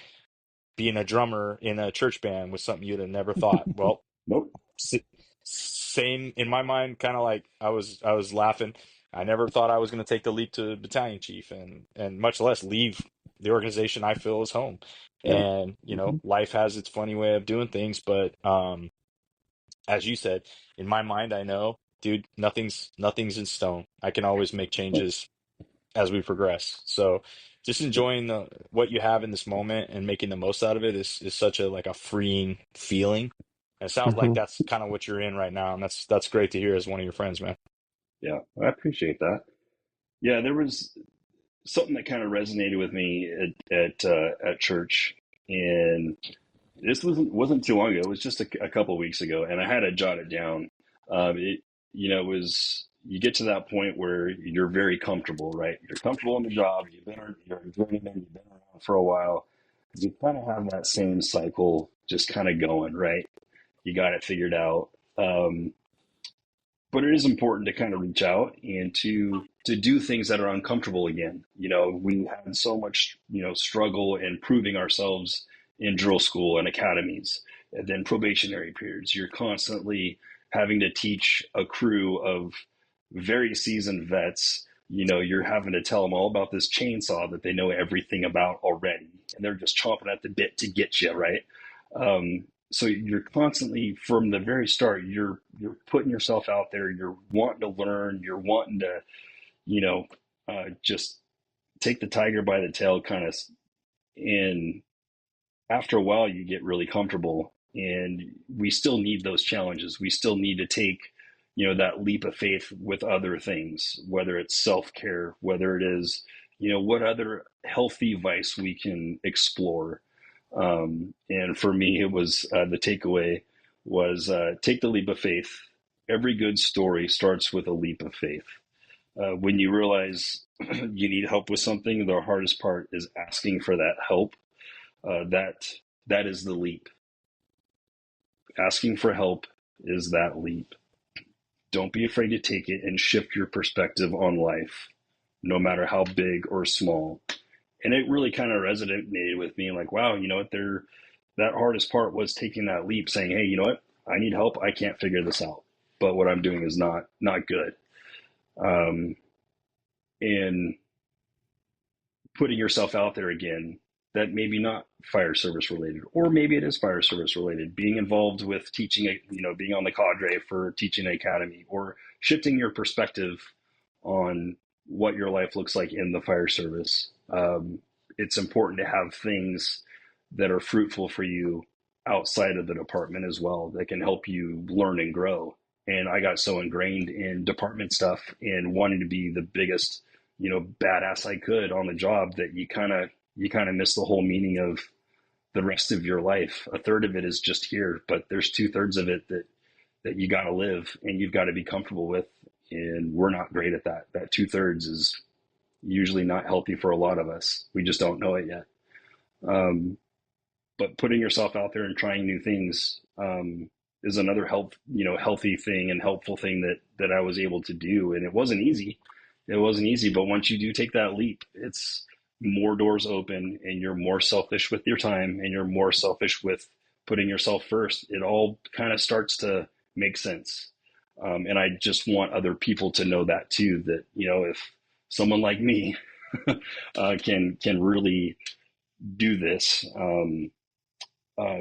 Speaker 1: being a drummer in a church band was something you'd have never thought. Well,
Speaker 2: Nope.
Speaker 1: s- same in my mind, kind of like I was laughing. I never thought I was going to take the leap to battalion chief, and much less leave the organization I feel is home.
Speaker 2: Yeah.
Speaker 1: And
Speaker 2: Hmm.
Speaker 1: life has its funny way of doing things, but as you said, in my mind, I know, dude, nothing's in stone. I can always make changes as we progress. So just enjoying what you have in this moment and making the most out of it is such a like a freeing feeling. And it sounds like
Speaker 3: Hmm.
Speaker 1: that's kind of what you're in right now, and that's great to hear as one of your friends, man.
Speaker 2: Yeah, I appreciate that. Yeah, there was something that kind of resonated with me at church, and this wasn't too long ago. It was just a couple of weeks ago, and I had to jot it down. It it was, you get to that point where you're very comfortable, right? You're comfortable in the job. You're a journeyman. You've been around for a while. You kind of have that same cycle just kind of going, right? You got it figured out. Um, but it is important to kind of reach out and to do things that are uncomfortable again. We had so much struggle in proving ourselves in drill school and academies, and then probationary periods. You're constantly having to teach a crew of very seasoned vets. You're having to tell them all about this chainsaw that they know everything about already, and they're just chomping at the bit to get you right. So you're constantly, from the very start, you're putting yourself out there. You're wanting to learn. You're wanting to, you know, just take the tiger by the tail, kind of. And after a while, you get really comfortable. And we still need those challenges. We still need to take, that leap of faith with other things, whether it's self care, whether it is, what other healthy vice we can explore. And for me, it was the takeaway was take the leap of faith. Every good story starts with a leap of faith. When you realize you need help with something, the hardest part is asking for that help. That is the leap. Asking for help is that leap. Don't be afraid to take it and shift your perspective on life, no matter how big or small. And it really kind of resonated with me, like, wow, you know what, that hardest part was taking that leap, saying, hey, you know what, I need help, I can't figure this out, but what I'm doing is not good. Um, and putting yourself out there again, that maybe not fire service related, or maybe it is fire service related, being involved with teaching, being on the cadre for teaching an academy, or shifting your perspective on what your life looks like in the fire service. It's important to have things that are fruitful for you outside of the department as well, that can help you learn and grow. And I got so ingrained in department stuff and wanting to be the biggest, badass I could on the job, that you kind of miss the whole meaning of the rest of your life. A third of it is just here, but there's two-thirds of it that you got to live and you've got to be comfortable with. And we're not great at that. That two-thirds is usually not healthy for a lot of us. We just don't know it yet. Um, but putting yourself out there and trying new things is another healthy thing and helpful thing that I was able to do. And it wasn't easy. It wasn't easy, but once you do take that leap, it's more doors open, and you're more selfish with your time, and you're more selfish with putting yourself first. It all kind of starts to make sense. And I just want other people to know that too, that, if someone like me can really do this, uh,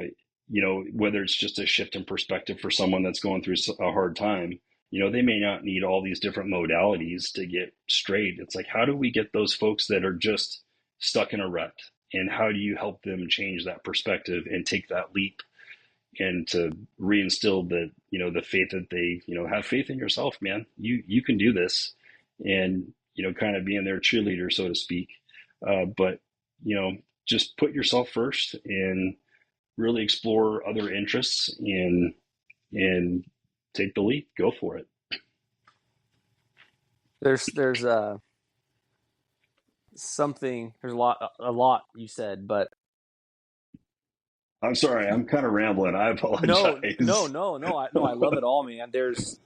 Speaker 2: whether it's just a shift in perspective for someone that's going through a hard time, they may not need all these different modalities to get straight. It's like, how do we get those folks that are just stuck in a rut? And how do you help them change that perspective and take that leap, and to reinstill the faith that they, have faith in yourself, man. You can do this, and, kind of being their cheerleader, so to speak. But, just put yourself first and really explore other interests, and and take the leap, go for it.
Speaker 3: There's something, there's a lot you said, but
Speaker 2: I'm sorry, I'm kind of rambling. I
Speaker 3: no, no,
Speaker 2: apologize.
Speaker 3: no, no, no, I love it all, man. There's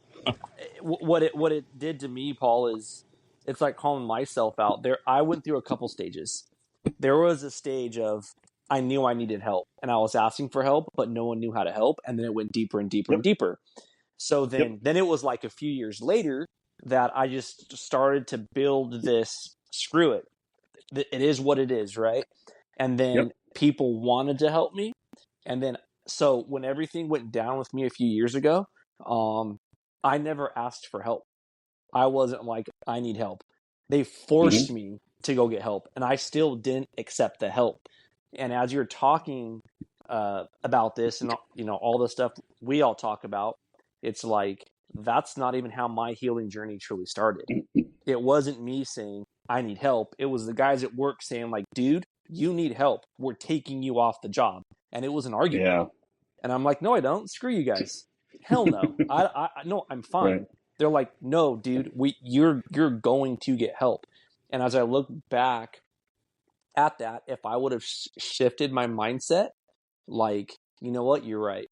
Speaker 3: what it did to me, Paul, is it's like calling myself out. There, I went through a couple stages. There was a stage of I knew I needed help, and I was asking for help, but no one knew how to help, and then it went deeper and deeper and
Speaker 2: Yep.
Speaker 3: deeper. So
Speaker 2: Yep.
Speaker 3: then it was like a few years later that I just started to build this. Screw it, it is what it is, right? And then
Speaker 2: Yep.
Speaker 3: people wanted to help me, and then so when everything went down with me a few years ago, um, I never asked for help. I wasn't like, I need help. They forced
Speaker 2: Hmm.
Speaker 3: me to go get help, and I still didn't accept the help. And as you're talking about this, and all the stuff we all talk about, it's like that's not even how my healing journey truly started. It wasn't me saying I need help. It was the guys at work saying like, "Dude, you need help. We're taking you off the job." And it was an argument.
Speaker 2: Yeah.
Speaker 3: And I'm like, no, I don't. Screw you guys. Hell no. No, I'm
Speaker 2: Right.
Speaker 3: fine. They're like, no, dude, you're going to get help. And as I look back at that, if I would have shifted my mindset, like, you know what, you're right.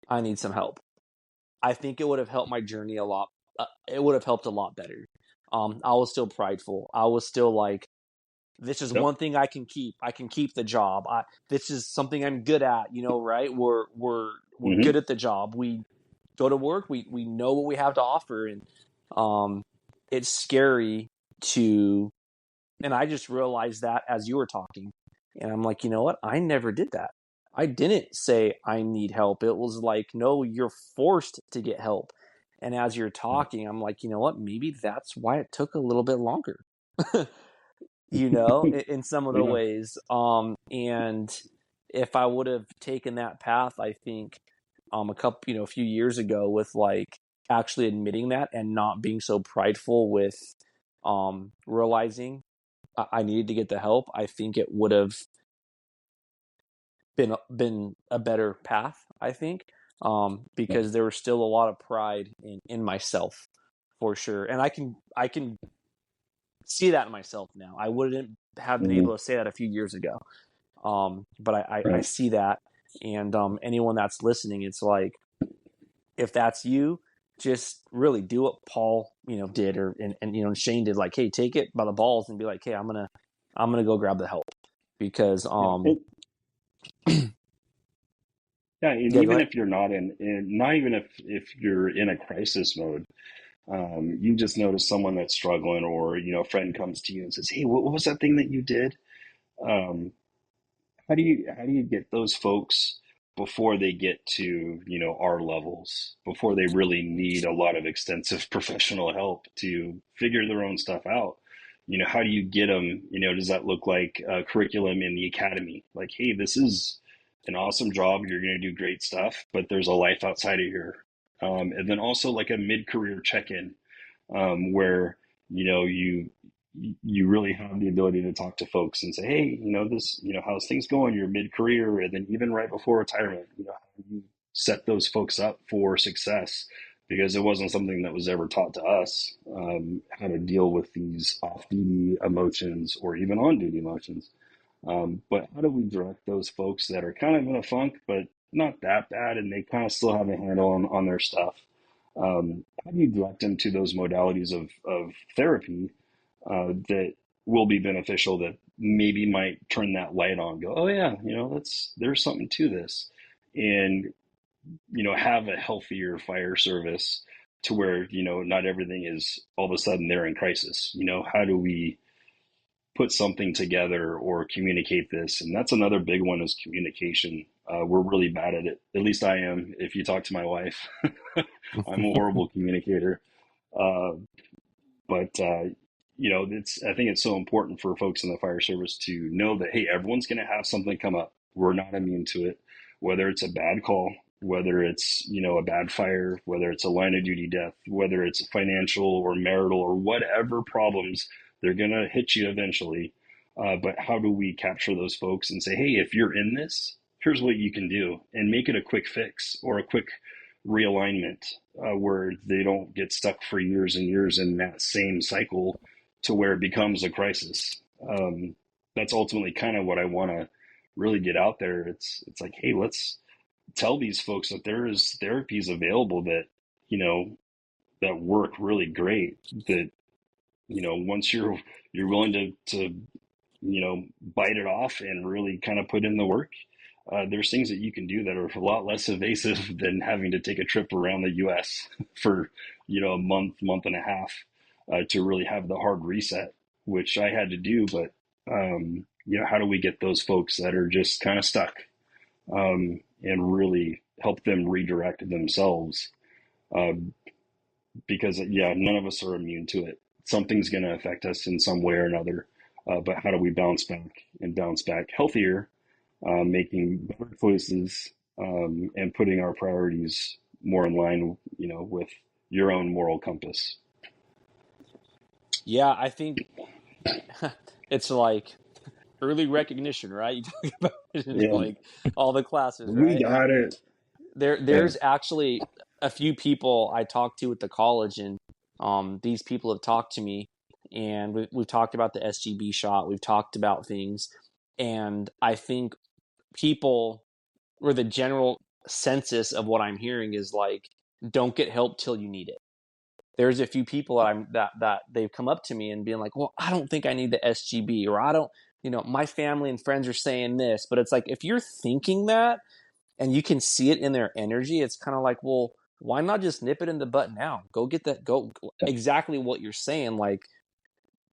Speaker 3: I need some help. I think it would have helped my journey a lot. It would have helped a lot better. I was still prideful. I was still like, this is
Speaker 2: Yep.
Speaker 3: one thing I can keep. I can keep the job. This is something I'm good at. Right? We're
Speaker 2: Hmm.
Speaker 3: good at the job. We go to work. We know what we have to offer, and um, it's scary to. And I just realized that as you were talking, and I'm like, you know what? I never did that. I didn't say I need help. It was like, no, you're forced to get help. And as you're talking, I'm like, you know what? Maybe that's why it took a little bit longer. In some of the
Speaker 2: Yeah.
Speaker 3: ways. And if I would have taken that path, I think a few years ago with like actually admitting that and not being so prideful with realizing I needed to get the help, I think it would have been a better path, I think. Because there was still a lot of pride in myself for sure. And I can see that in myself now. I wouldn't have been
Speaker 2: Hmm.
Speaker 3: able to say that a few years ago. But I
Speaker 2: Right.
Speaker 3: see that, and anyone that's listening, it's like if that's you, just really do what Paul did, or and Shane did. Like, hey, take it by the balls and be like, hey, I'm gonna go grab the help because
Speaker 2: Yeah. Yeah. And
Speaker 3: yeah, go
Speaker 2: even
Speaker 3: ahead.
Speaker 2: if you're not not even if you're in a crisis mode, you just notice someone that's struggling, or a friend comes to you and says, "Hey, what was that thing that you did?" Um, how do you get those folks before they get to our levels, before they really need a lot of extensive professional help to figure their own stuff out? How do you get them? Does that look like a curriculum in the academy, like, hey, this is an awesome job, you're going to do great stuff, but there's a life outside of here. And then also like a mid-career check-in, where you really have the ability to talk to folks and say, hey, how's things going? You're mid-career, and then even right before retirement, how do you set those folks up for success? Because it wasn't something that was ever taught to us, how to deal with these off-duty emotions or even on-duty emotions. But how do we direct those folks that are kind of in a funk, but not that bad, and they kind of still have a handle on their stuff? How do you direct them to those modalities of therapy that will be beneficial, that maybe might turn that light on, go, oh yeah, there's something to this, and have a healthier fire service to where not everything is all of a sudden they're in crisis. How do we put something together or communicate this? And that's another big one, is communication. We're really bad at it. At least I am. If you talk to my wife, I'm a horrible communicator. Uh, but it's I think it's so important for folks in the fire service to know that, hey, everyone's going to have something come up. We're not immune to it, whether it's a bad call, whether it's a bad fire, whether it's a line of duty death, whether it's financial or marital or whatever problems. They're going to hit you eventually. But how do we capture those folks and say, hey, if you're in this, here's what you can do, and make it a quick fix or a quick realignment, where they don't get stuck for years and years in that same cycle to where it becomes a crisis. That's ultimately kind of what I want to really get out there. It's like, hey, let's tell these folks that there is therapies available that, you know, that work really great. That, you know, once you're willing to you know, bite it off and really kind of put in the work, there's things that you can do that are a lot less evasive than having to take a trip around the U.S. for, you know, a month and a half, to really have the hard reset, which I had to do. But, you know, how do we get those folks that are just kind of stuck, and really help them redirect themselves? Because, yeah, none of us are immune to it. Something's going to affect us in some way or another. But how do we bounce back and bounce back healthier, making better choices, and putting our priorities more in line, you know, with your own moral compass?
Speaker 3: Yeah, I think it's like early recognition, right? You talk about it in
Speaker 2: Yeah,
Speaker 3: like all the classes,
Speaker 2: we
Speaker 3: right? And
Speaker 2: got it. Yeah.
Speaker 3: there's actually a few people I talked to at the college, and these people have talked to me, and we've talked about the SGB shot, we've talked about things, and I think people, or the general census of what I'm hearing is like, don't get help till you need it. There's a few people that they've come up to me and being like, well, I don't think I need the SGB, or I don't, you know, my family and friends are saying this, but it's like, if you're thinking that and you can see it in their energy, it's kind of like, well, why not just nip it in the butt now? Go get that, go exactly what you're saying, like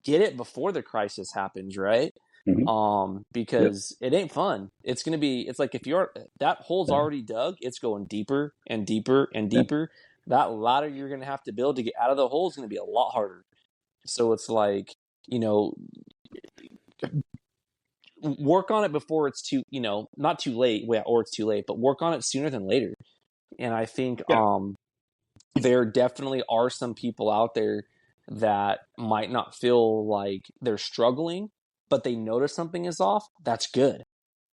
Speaker 3: get it before the crisis happens, right?
Speaker 2: Mm-hmm. Yep.
Speaker 3: Because it ain't fun. It's gonna be. It's like if you're that hole's
Speaker 2: Yeah.
Speaker 3: already dug, it's going deeper and deeper and
Speaker 2: Yeah.
Speaker 3: deeper. That ladder you're gonna have to build to get out of the hole is gonna be a lot harder. So it's like, you know, work on it before it's too, you know, not too late, or it's too late, but work on it sooner than later. And I think
Speaker 2: Yeah.
Speaker 3: there definitely are some people out there that might not feel like they're struggling, but they notice something is off. That's good.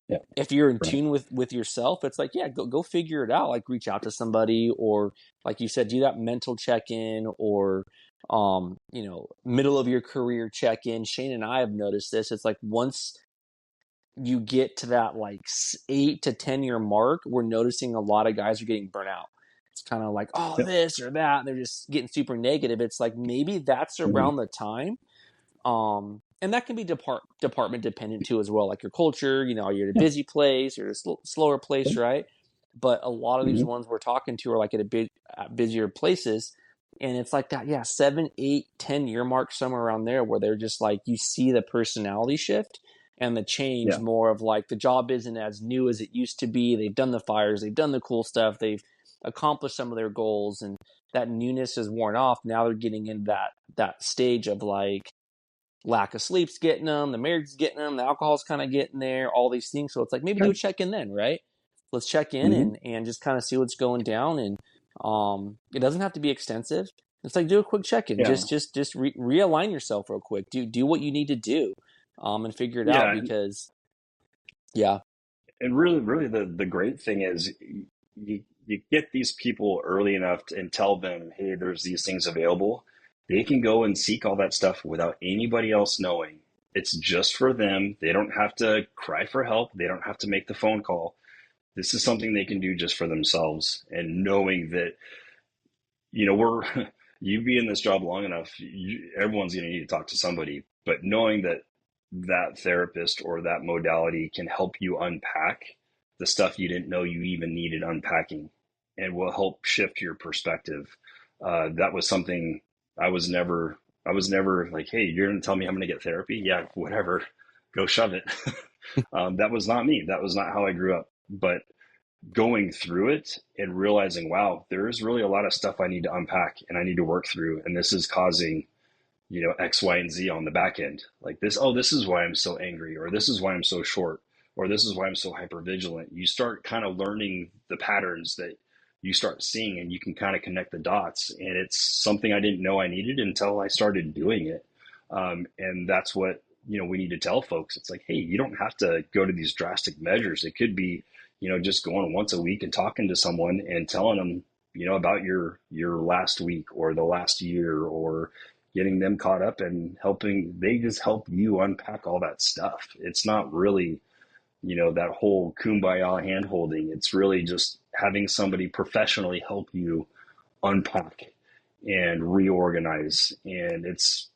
Speaker 2: Yeah.
Speaker 3: If you're in
Speaker 2: Right.
Speaker 3: tune with yourself, it's like, yeah, go figure it out. Like reach out to somebody, or like you said, do that mental check-in, or you know, middle of your career check-in. Shane and I have noticed this. It's like once you get to that like 8 to 10 year mark, we're noticing a lot of guys are getting burnt out. It's kind of like, oh,
Speaker 2: Yep.
Speaker 3: this or that. They're just getting super negative. It's like maybe that's
Speaker 2: Mm-hmm.
Speaker 3: around the time. And that can be department dependent too as well. Like your culture, you know, you're at a
Speaker 2: Yeah.
Speaker 3: busy place or a slower place,
Speaker 2: Yep.
Speaker 3: right? But a lot of these
Speaker 2: Mm-hmm.
Speaker 3: ones we're talking to are like at busier places. And it's like that, yeah, 7, 8, 10 year mark, somewhere around there, where they're just like, you see the personality shift and the change,
Speaker 2: Yeah.
Speaker 3: more of like the job isn't as new as it used to be. They've done the fires, they've done the cool stuff, they've accomplished some of their goals, and that newness is worn off. Now they're getting into that stage of like lack of sleep's getting them, the marriage is getting them, the alcohol's kind of getting there, all these things. So it's like maybe do a
Speaker 2: Yep.
Speaker 3: check in then, right? Let's check in
Speaker 2: Mm-hmm.
Speaker 3: and just kind of see what's going down. And it doesn't have to be extensive. It's like do a quick check in,
Speaker 2: Yeah.
Speaker 3: just realign yourself real quick. Do what you need to do, and figure it out,
Speaker 2: Yeah.
Speaker 3: because yeah,
Speaker 2: And really, really, the great thing is you get these people early enough and tell them, hey, there's these things available. They can go and seek all that stuff without anybody else knowing. It's just for them. They don't have to cry for help. They don't have to make the phone call. This is something they can do just for themselves. And knowing that, you know, you be in this job long enough, everyone's going to need to talk to somebody. But knowing that that therapist or that modality can help you unpack the stuff you didn't know you even needed unpacking, and will help shift your perspective. That was something I was never, I was never like, hey, you're going to tell me I'm going to get therapy? Yeah, whatever, go shove it. That was not me. That was not how I grew up. But going through it and realizing, wow, there is really a lot of stuff I need to unpack and I need to work through. And this is causing, you know, X, Y, and Z on the back end. Like this, oh, this is why I'm so angry, or this is why I'm so short, or this is why I'm so hyper vigilant. You start kind of learning the patterns that you start seeing, and you can kind of connect the dots. And it's something I didn't know I needed until I started doing it. And that's what, you know, we need to tell folks. It's like, hey, you don't have to go to these drastic measures. It could be, you know, just going once a week and talking to someone and telling them, about your last week or the last year, or getting them caught up and helping. They just help you unpack all that stuff. It's not really, that whole kumbaya hand holding. It's really just having somebody professionally help you unpack and reorganize. And it's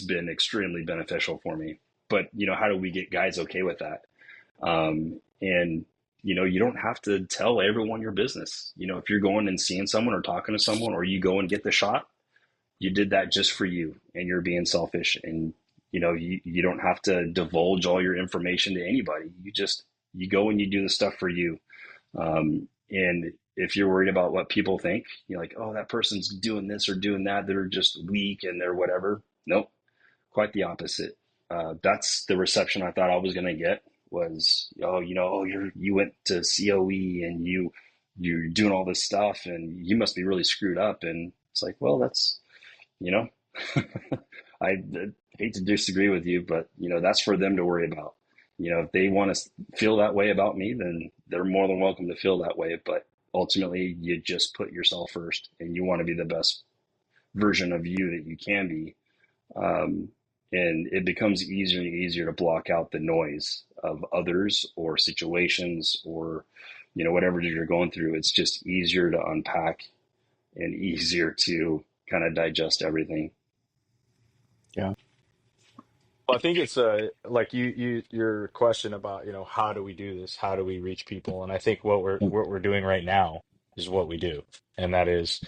Speaker 2: been extremely beneficial for me. But how do we get guys okay with that? And you don't have to tell everyone your business. If you're going and seeing someone or talking to someone, or you go and get the shot, you did that just for you, and you're being selfish. And you don't have to divulge all your information to anybody. You go and you do the stuff for you. And if you're worried about what people think, you're like, oh, that person's doing this or doing that, they're just weak and they're whatever. Nope, quite the opposite. That's the reception I thought I was going to get, was, oh, you went to COE and you're doing all this stuff and you must be really screwed up. And it's like, well, that's, you know, I hate to disagree with you, but that's for them to worry about. If they want to feel that way about me, then they're more than welcome to feel that way. But ultimately, you just put yourself first, and you want to be the best version of you that you can be. Um, and it becomes easier and easier to block out the noise of others or situations, or whatever it is you're going through. It's just easier to unpack and easier to kind of digest everything.
Speaker 3: Yeah.
Speaker 1: Well, I think it's like your question about, how do we do this? How do we reach people? And I think what we're doing right now is what we do. And that is,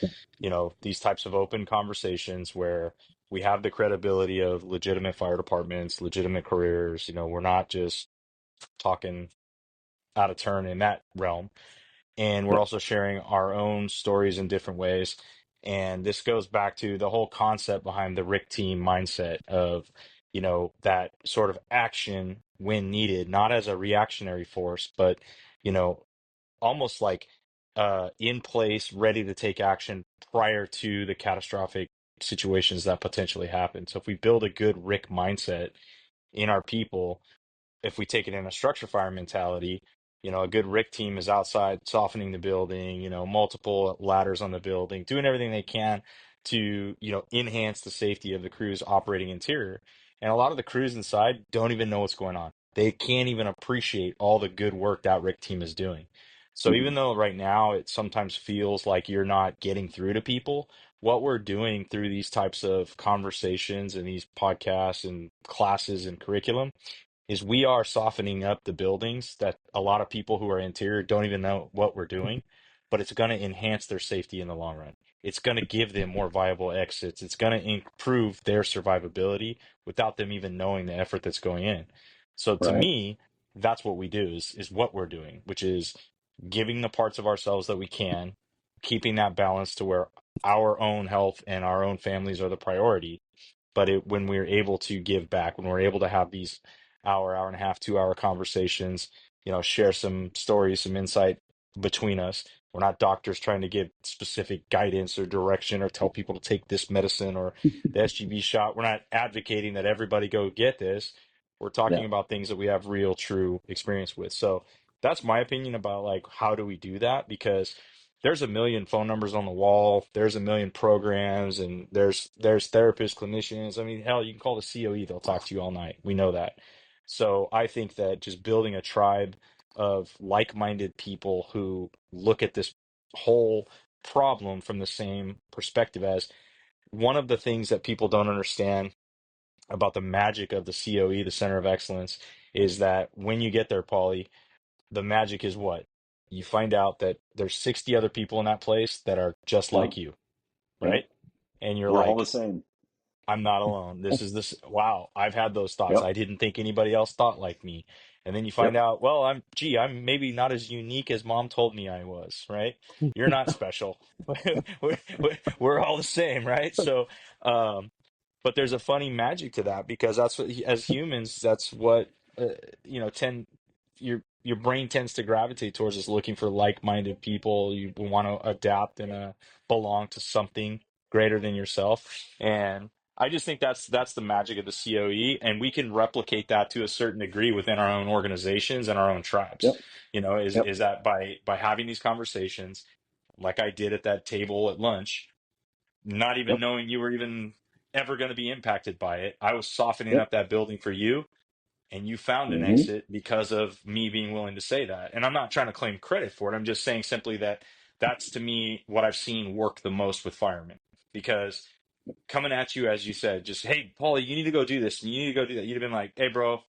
Speaker 1: these types of open conversations where we have the credibility of legitimate fire departments, legitimate careers. We're not just talking out of turn in that realm. And we're
Speaker 2: Yep.
Speaker 1: also sharing our own stories in different ways. And this goes back to the whole concept behind the Rick team mindset of, that sort of action when needed, not as a reactionary force, but, you know, almost like in place, ready to take action prior to the catastrophic situations that potentially happen. So if we build a good Rick mindset in our people, if we take it in a structure fire mentality, a good RIC team is outside softening the building, multiple ladders on the building, doing everything they can to, enhance the safety of the crews operating interior. And a lot of the crews inside don't even know what's going on. They can't even appreciate all the good work that RIC team is doing. So
Speaker 2: Mhm.
Speaker 1: even though right now it sometimes feels like you're not getting through to people, what we're doing through these types of conversations and these podcasts and classes and curriculum is we are softening up the buildings that a lot of people who are interior don't even know what we're doing, but it's going to enhance their safety in the long run. It's going to give them more viable exits. It's going to improve their survivability without them even knowing the effort that's going in. So to
Speaker 2: Right.
Speaker 1: me, that's what we do is what we're doing, which is giving the parts of ourselves that we can, keeping that balance to where our own health and our own families are the priority, but when we're able to give back, when we're able to have these hour and a half, 2 hour conversations, share some stories, some insight between us. We're not doctors trying to give specific guidance or direction or tell people to take this medicine or the SGB shot. We're not advocating that everybody go get this. We're
Speaker 2: Yeah.
Speaker 1: talking about things that we have real, true experience with. So that's my opinion about like how do we do that? Because there's a million phone numbers on the wall. There's a million programs, and there's therapists, clinicians. I mean, hell, you can call the COE; they'll talk to you all night. We know that. So I think that just building a tribe of like-minded people who look at this whole problem from the same perspective as one of the things that people don't understand about the magic of the COE, the Center of Excellence, is that when you get there, Paulie, the magic is what? You find out that there's 60 other people in that place that are just
Speaker 2: Yeah.
Speaker 1: like you,
Speaker 2: Yep.
Speaker 1: right? And you're
Speaker 2: We're all the
Speaker 1: like,
Speaker 2: same.
Speaker 1: I'm not alone. This is this. Wow, I've had those thoughts.
Speaker 2: Yep.
Speaker 1: I didn't think anybody else thought like me. And then you find
Speaker 2: Yep.
Speaker 1: out, well, I'm maybe not as unique as mom told me I was, right? You're not special. We're all the same, right? So, but there's a funny magic to that because that's what, as humans, that's what, tend your brain tends to gravitate towards is looking for like-minded people. You want to adapt and belong to something greater than yourself. And I just think that's the magic of the COE, and we can replicate that to a certain degree within our own organizations and our own tribes.
Speaker 2: Yep.
Speaker 1: Is
Speaker 2: Yep.
Speaker 1: is that by having these conversations, like I did at that table at lunch, not even
Speaker 2: Yep.
Speaker 1: knowing you were even ever going to be impacted by it. I was softening
Speaker 2: Yep.
Speaker 1: up that building for you, and you found an
Speaker 2: Hmm.
Speaker 1: exit because of me being willing to say that. And I'm not trying to claim credit for it. I'm just saying simply that that's to me what I've seen work the most with firemen. Because coming at you, as you said, just, hey, Paulie, you need to go do this and you need to go do that. You'd have been like, hey, bro,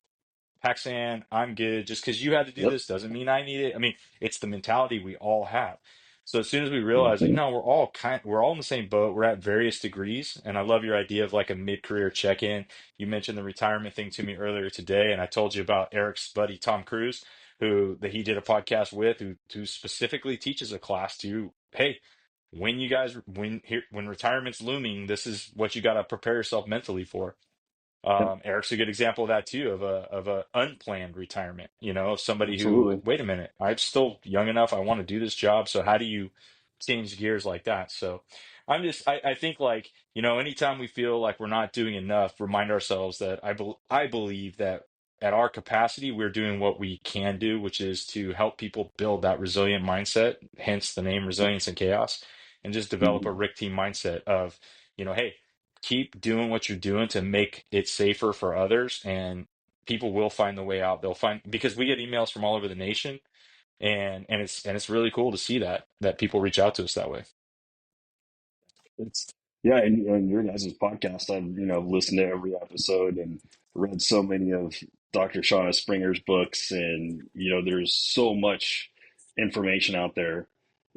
Speaker 1: Paxan, I'm good. Just because you had to do
Speaker 2: Yep.
Speaker 1: this doesn't mean I need it. I mean, it's the mentality we all have. So as soon as we realize, like,
Speaker 2: Hmm.
Speaker 1: no, we're all in the same boat. We're at various degrees. And I love your idea of like a mid-career check-in. You mentioned the retirement thing to me earlier today, and I told you about Eric's buddy Tom Cruise, who that he did a podcast with, who specifically teaches a class to, hey, when retirement's looming, this is what you got to prepare yourself mentally for.
Speaker 2: Yep.
Speaker 1: Eric's a good example of that too, of a unplanned retirement. You know, of somebody who,
Speaker 2: Absolutely.
Speaker 1: wait a minute, I'm still young enough. I want to do this job. So how do you change gears like that? So I think like, anytime we feel like we're not doing enough, remind ourselves that I believe that at our capacity, we're doing what we can do, which is to help people build that resilient mindset, hence the name Resilience and Chaos, and just develop a
Speaker 2: Hmm.
Speaker 1: Rick team mindset of, hey, keep doing what you're doing to make it safer for others, and people will find the way out. They'll find, because we get emails from all over the nation, and it's really cool to see that people reach out to us that way.
Speaker 2: It's yeah, and your guys' podcast, I've listened to every episode and read so many of Dr. Shauna Springer's books, and there's so much information out there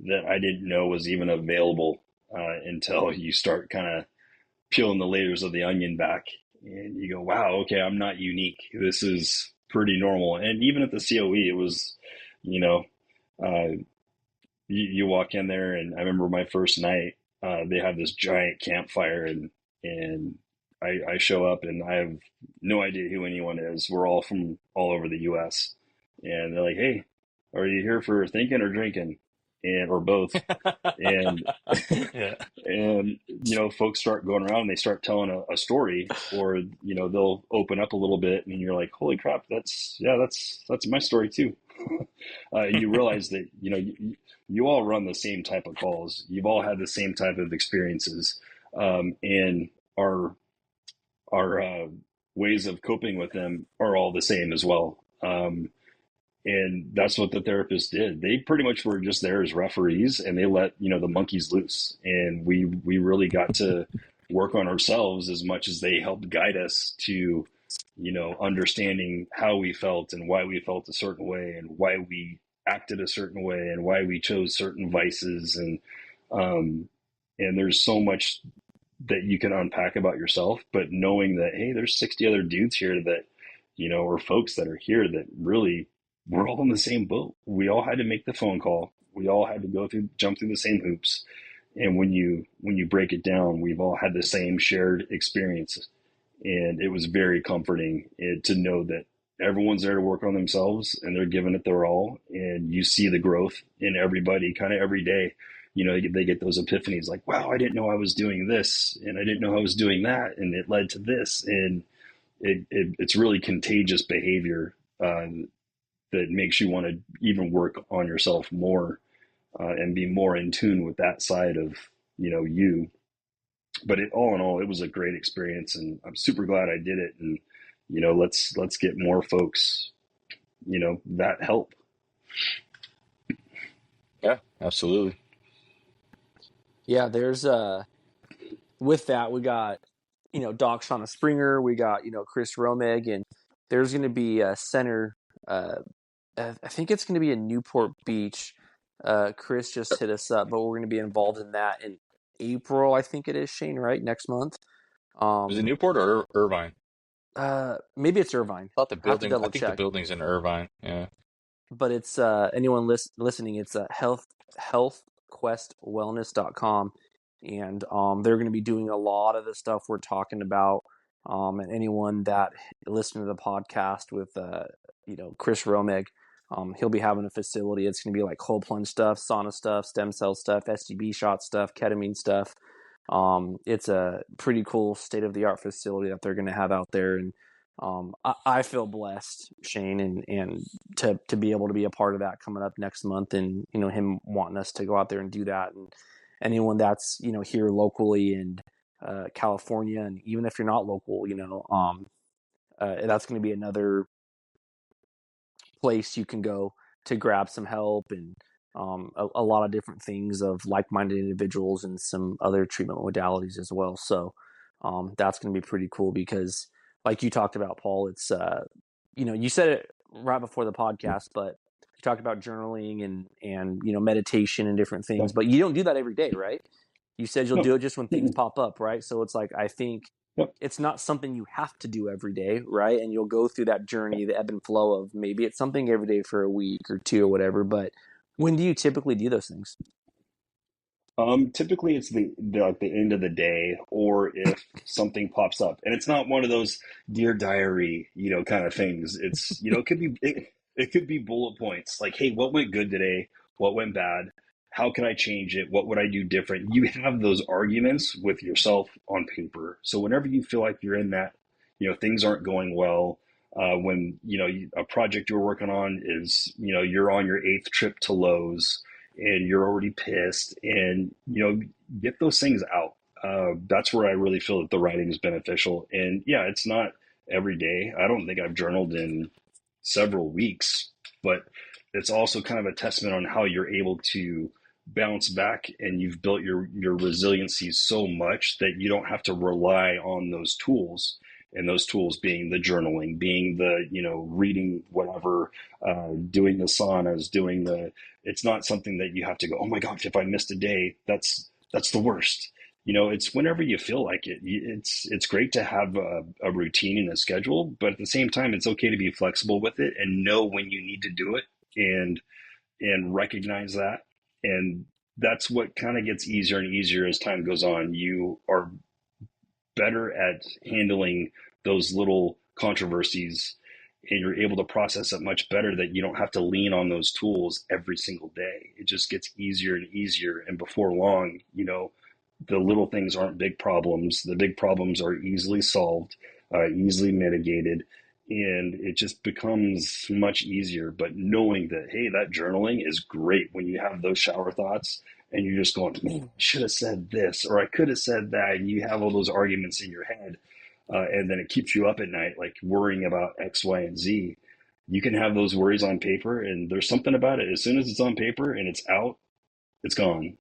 Speaker 2: that I didn't know was even available until you start kind of peeling the layers of the onion back, and you go, wow, okay, I'm not unique. This is pretty normal. And even at the COE, it was, you know, uh, you walk in there, and I remember my first night. They have this giant campfire, and I show up, and I have no idea who anyone is. We're all from all over the U.S., and they're like, "Hey, are you here for thinking or drinking, and or both?" And
Speaker 1: Yeah.
Speaker 2: and folks start going around and they start telling a story, or they'll open up a little bit, and you're like, holy crap, that's my story too. You realize that you all run the same type of calls, you've all had the same type of experiences, and our ways of coping with them are all the same as well. And that's what the therapists did. They pretty much were just there as referees, and they let the monkeys loose. And we really got to work on ourselves as much as they helped guide us to understanding how we felt and why we felt a certain way and why we acted a certain way and why we chose certain vices. Um, and there's so much that you can unpack about yourself, but knowing that, hey, there's 60 other dudes here that, or folks that are here that really, we're all in the same boat. We all had to make the phone call. We all had to jump through the same hoops. And when you break it down, we've all had the same shared experience. And it was very comforting to know that everyone's there to work on themselves, and they're giving it their all. And you see the growth in everybody kind of every day. They get those epiphanies like, wow, I didn't know I was doing this, and I didn't know I was doing that, and it led to this. And it's really contagious behavior that makes you want to even work on yourself more, and be more in tune with that side of you. But all in all, it was a great experience, and I'm super glad I did it. And let's get more folks that help.
Speaker 1: Yeah, absolutely.
Speaker 3: Yeah, there's with that we got Doc Shauna Springer, we got Chris Romeg, and there's going to be a center. Uh, I think it's going to be in Newport Beach. Chris just hit us up, but we're going to be involved in that in April. I think it is, Shane. Right, next month.
Speaker 1: Was it
Speaker 3: Um,
Speaker 1: Newport or Irvine?
Speaker 3: Maybe it's Irvine.
Speaker 1: I thought the
Speaker 3: I have to
Speaker 1: building. I
Speaker 3: double
Speaker 1: think the
Speaker 3: check.
Speaker 1: building's in Irvine. Yeah.
Speaker 3: But it's anyone listening, it's healthquestwellness.com, and they're going to be doing a lot of the stuff we're talking about. And anyone that listened to the podcast with Chris Romig, he'll be having a facility. It's going to be like cold plunge stuff, sauna stuff, stem cell stuff, STB shot stuff, ketamine stuff. It's a pretty cool state of the art facility that they're going to have out there, and I feel blessed, Shane, and to be able to be a part of that coming up next month, and him wanting us to go out there and do that, and anyone that's here locally in California, and even if you're not local, that's going to be another place you can go to grab some help and a lot of different things of like-minded individuals and some other treatment modalities as well. So that's going to be pretty cool because, like you talked about, Paul, it's you said it right before the podcast, but you talked about journaling and meditation and different things,
Speaker 2: Yep.
Speaker 3: but you don't do that every day, right? You said you'll
Speaker 2: No.
Speaker 3: do it just when things pop up, right? So it's like I think
Speaker 2: Yep.
Speaker 3: it's not something you have to do every day, right? And you'll go through that journey, the ebb and flow of maybe it's something every day for a week or two or whatever. But when do you typically do those things?
Speaker 2: Typically it's like the end of the day, or if something pops up, and it's not one of those dear diary, kind of things. It's, it could be bullet points like, hey, what went good today? What went bad? How can I change it? What would I do different? You have those arguments with yourself on paper. So whenever you feel like you're in that, things aren't going well, when, a project you're working on is, you're on your eighth trip to Lowe's and you're already pissed, and get those things out. That's where I really feel that the writing is beneficial. And yeah, it's not every day. I don't think I've journaled in several weeks, but it's also kind of a testament on how you're able to bounce back, and you've built your resiliency so much that you don't have to rely on those tools, and those tools being the journaling, being the reading whatever, doing the saunas, doing the, it's not something that you have to go, oh my gosh, if I missed a day, that's the worst. It's whenever you feel like it. It's great to have a routine and a schedule, but at the same time, it's okay to be flexible with it and know when you need to do it, and recognize that. And that's what kind of gets easier and easier as time goes on. You are better at handling those little controversies, and you're able to process it much better, that you don't have to lean on those tools every single day. It just gets easier and easier. And before long, the little things aren't big problems. The big problems are easily solved, easily mitigated, and it just becomes much easier. But knowing that, hey, that journaling is great when you have those shower thoughts and you're just going, man, I should have said this, or I could have said that, and you have all those arguments in your head, and then it keeps you up at night, like worrying about X, Y, and Z. You can have those worries on paper, and there's something about it. As soon as it's on paper and it's out, it's gone.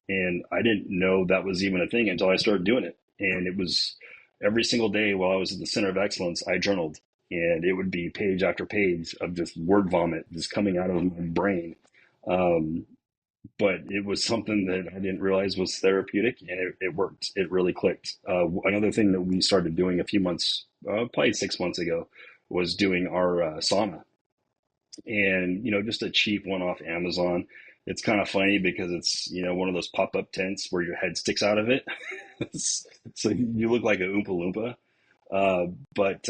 Speaker 2: And I didn't know that was even a thing until I started doing it. And it was every single day while I was at the Center of Excellence, I journaled. And it would be page after page of just word vomit just coming out of my brain. Um, but it was something that I didn't realize was therapeutic, and it worked. It really clicked. Another thing that we started doing a few months, probably 6 months ago, was doing our sauna, and just a cheap one off Amazon. It's kind of funny because it's one of those pop up tents where your head sticks out of it, so you look like a Oompa Loompa. But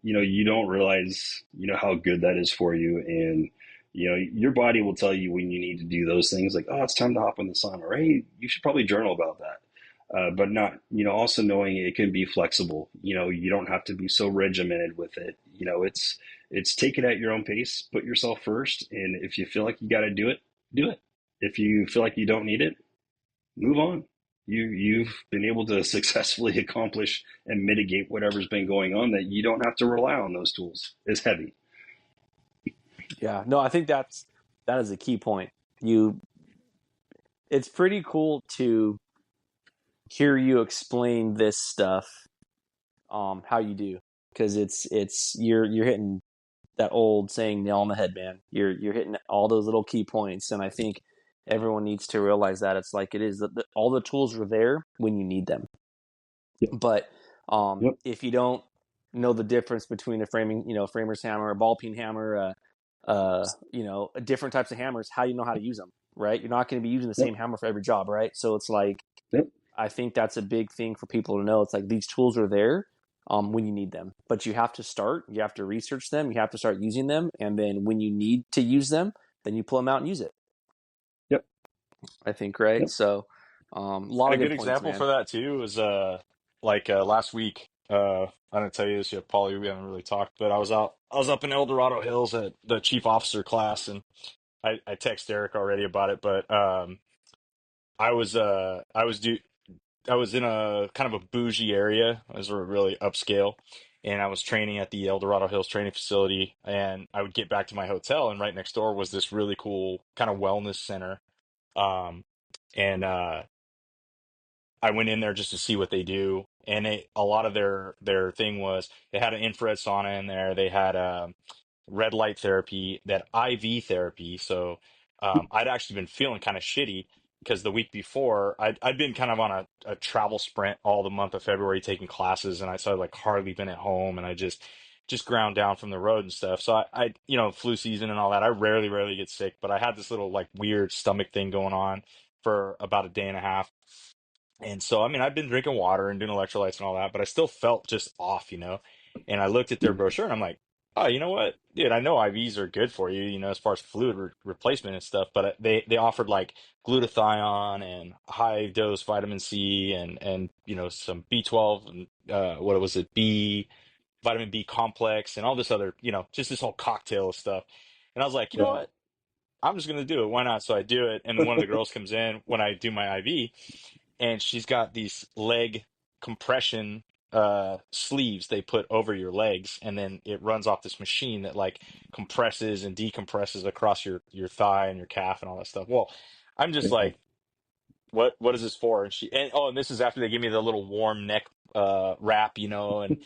Speaker 2: you don't realize how good that is for you, and your body will tell you when you need to do those things, like, oh, it's time to hop in the sauna, or hey, you should probably journal about that. But not, also knowing it can be flexible. You don't have to be so regimented with it. It's take it at your own pace, put yourself first. And if you feel like you got to do it, do it. If you feel like you don't need it, move on. You've been able to successfully accomplish and mitigate whatever's been going on, that you don't have to rely on those tools. It's heavy.
Speaker 3: Yeah, no, I think that is a key point. It's pretty cool to hear you explain this stuff, how you do, because it's you're hitting that old saying nail on the head, man. You're hitting all those little key points, and I think everyone needs to realize that it's like it is that all the tools are there when you need them.
Speaker 2: Yep.
Speaker 3: But
Speaker 2: Yep.
Speaker 3: if you don't know the difference between a framer's hammer, a ball peen hammer, different types of hammers, how do you know how to use them, right? You're not going to be using the
Speaker 2: Yep.
Speaker 3: same hammer for every job, right? So it's like
Speaker 2: Yep.
Speaker 3: I think that's a big thing for people to know. It's like these tools are there when you need them, but you have to start. You have to research them. You have to start using them, and then when you need to use them, then you pull them out and use it.
Speaker 2: Yep.
Speaker 3: I think, right?
Speaker 2: Yep.
Speaker 3: So a lot
Speaker 1: A
Speaker 3: of
Speaker 1: good
Speaker 3: good points,
Speaker 1: example
Speaker 3: man.
Speaker 1: for that too is like last week. I didn't tell you this yet, Paulie. We haven't really talked, but I was up in El Dorado Hills at the chief officer class, and I text Eric already about it, but I was due I was in a kind of a bougie area. I was really upscale, and I was training at the El Dorado Hills training facility. And I would get back to my hotel, and right next door was this really cool kind of wellness center. Um, and I went in there just to see what they do, and a lot of their thing was they had an infrared sauna in there. They had red light therapy, that IV therapy. So I'd actually been feeling kind of shitty because the week before I'd been kind of on a travel sprint all the month of February taking classes, and I'd like hardly been at home, and I just ground down from the road and stuff. So I flu season and all that. I rarely get sick, but I had this little like weird stomach thing going on for about a day and a half. And so, I mean, I've been drinking water and doing electrolytes and all that, but I still felt just off, you know? And I looked at their
Speaker 2: Mhm.
Speaker 1: brochure and I'm like, oh, you know what? Dude, I know IVs are good for you, as far as fluid replacement and stuff, but they offered like glutathione and high dose vitamin C and, some B12 and, what was it? Vitamin B complex and all this other, just this whole cocktail of stuff. And I was like, you know
Speaker 2: Yeah.
Speaker 1: what? I'm just going to do it. Why not? So I do it. And then one of the girls comes in when I do my IV, and she's got these leg compression sleeves they put over your legs, and then it runs off this machine that like compresses and decompresses across your thigh and your calf and all that stuff. Well, I'm just
Speaker 2: Yeah.
Speaker 1: like, what is this for? And this is after they give me the little warm neck wrap, and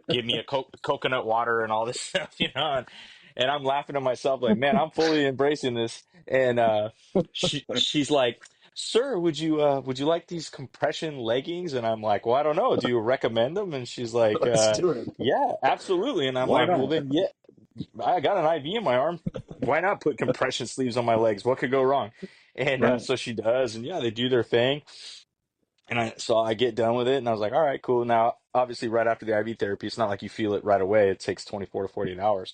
Speaker 1: give me a coconut water and all this stuff, and I'm laughing to myself like, man, I'm fully embracing this. And she's like, sir, would you like these compression leggings? And I'm like, well, I don't know. Do you recommend them? And she's like,
Speaker 2: Let's do it.
Speaker 1: yeah, absolutely. And I'm
Speaker 2: Why
Speaker 1: like, well,
Speaker 2: not?
Speaker 1: then, yeah, I got an IV in my arm. Why not put compression sleeves on my legs? What could go wrong? And
Speaker 2: Right.
Speaker 1: so she does, and yeah, they do their thing. And I get done with it, and I was like, all right, cool. Now, obviously, right after the IV therapy, it's not like you feel it right away. It takes 24 to 48 hours.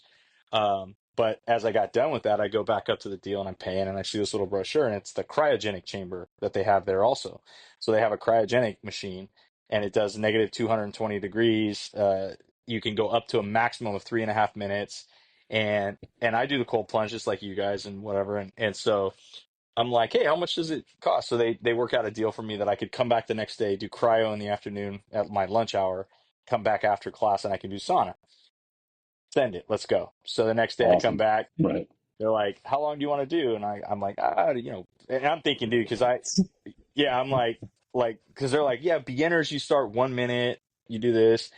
Speaker 1: But as I got done with that, I go back up to the deal and I'm paying, and I see this little brochure, and it's the cryogenic chamber that they have there also. So they have a cryogenic machine, and it does negative 220 degrees. You can go up to a maximum of 3.5 minutes, and I do the cold plunge just like you guys and whatever, and so. I'm like, hey, how much does it cost? So they work out a deal for me that I could come back the next day, do cryo in the afternoon at my lunch hour, come back after class, and I can do sauna. Send it, let's go. So the next day I come
Speaker 2: Awesome.
Speaker 1: back,
Speaker 2: Right.
Speaker 1: they're like, how long do you want to do? And I'm like, and I'm thinking, dude, because yeah, I'm like, because they're like, yeah, beginners, you start 1 minute, you do this.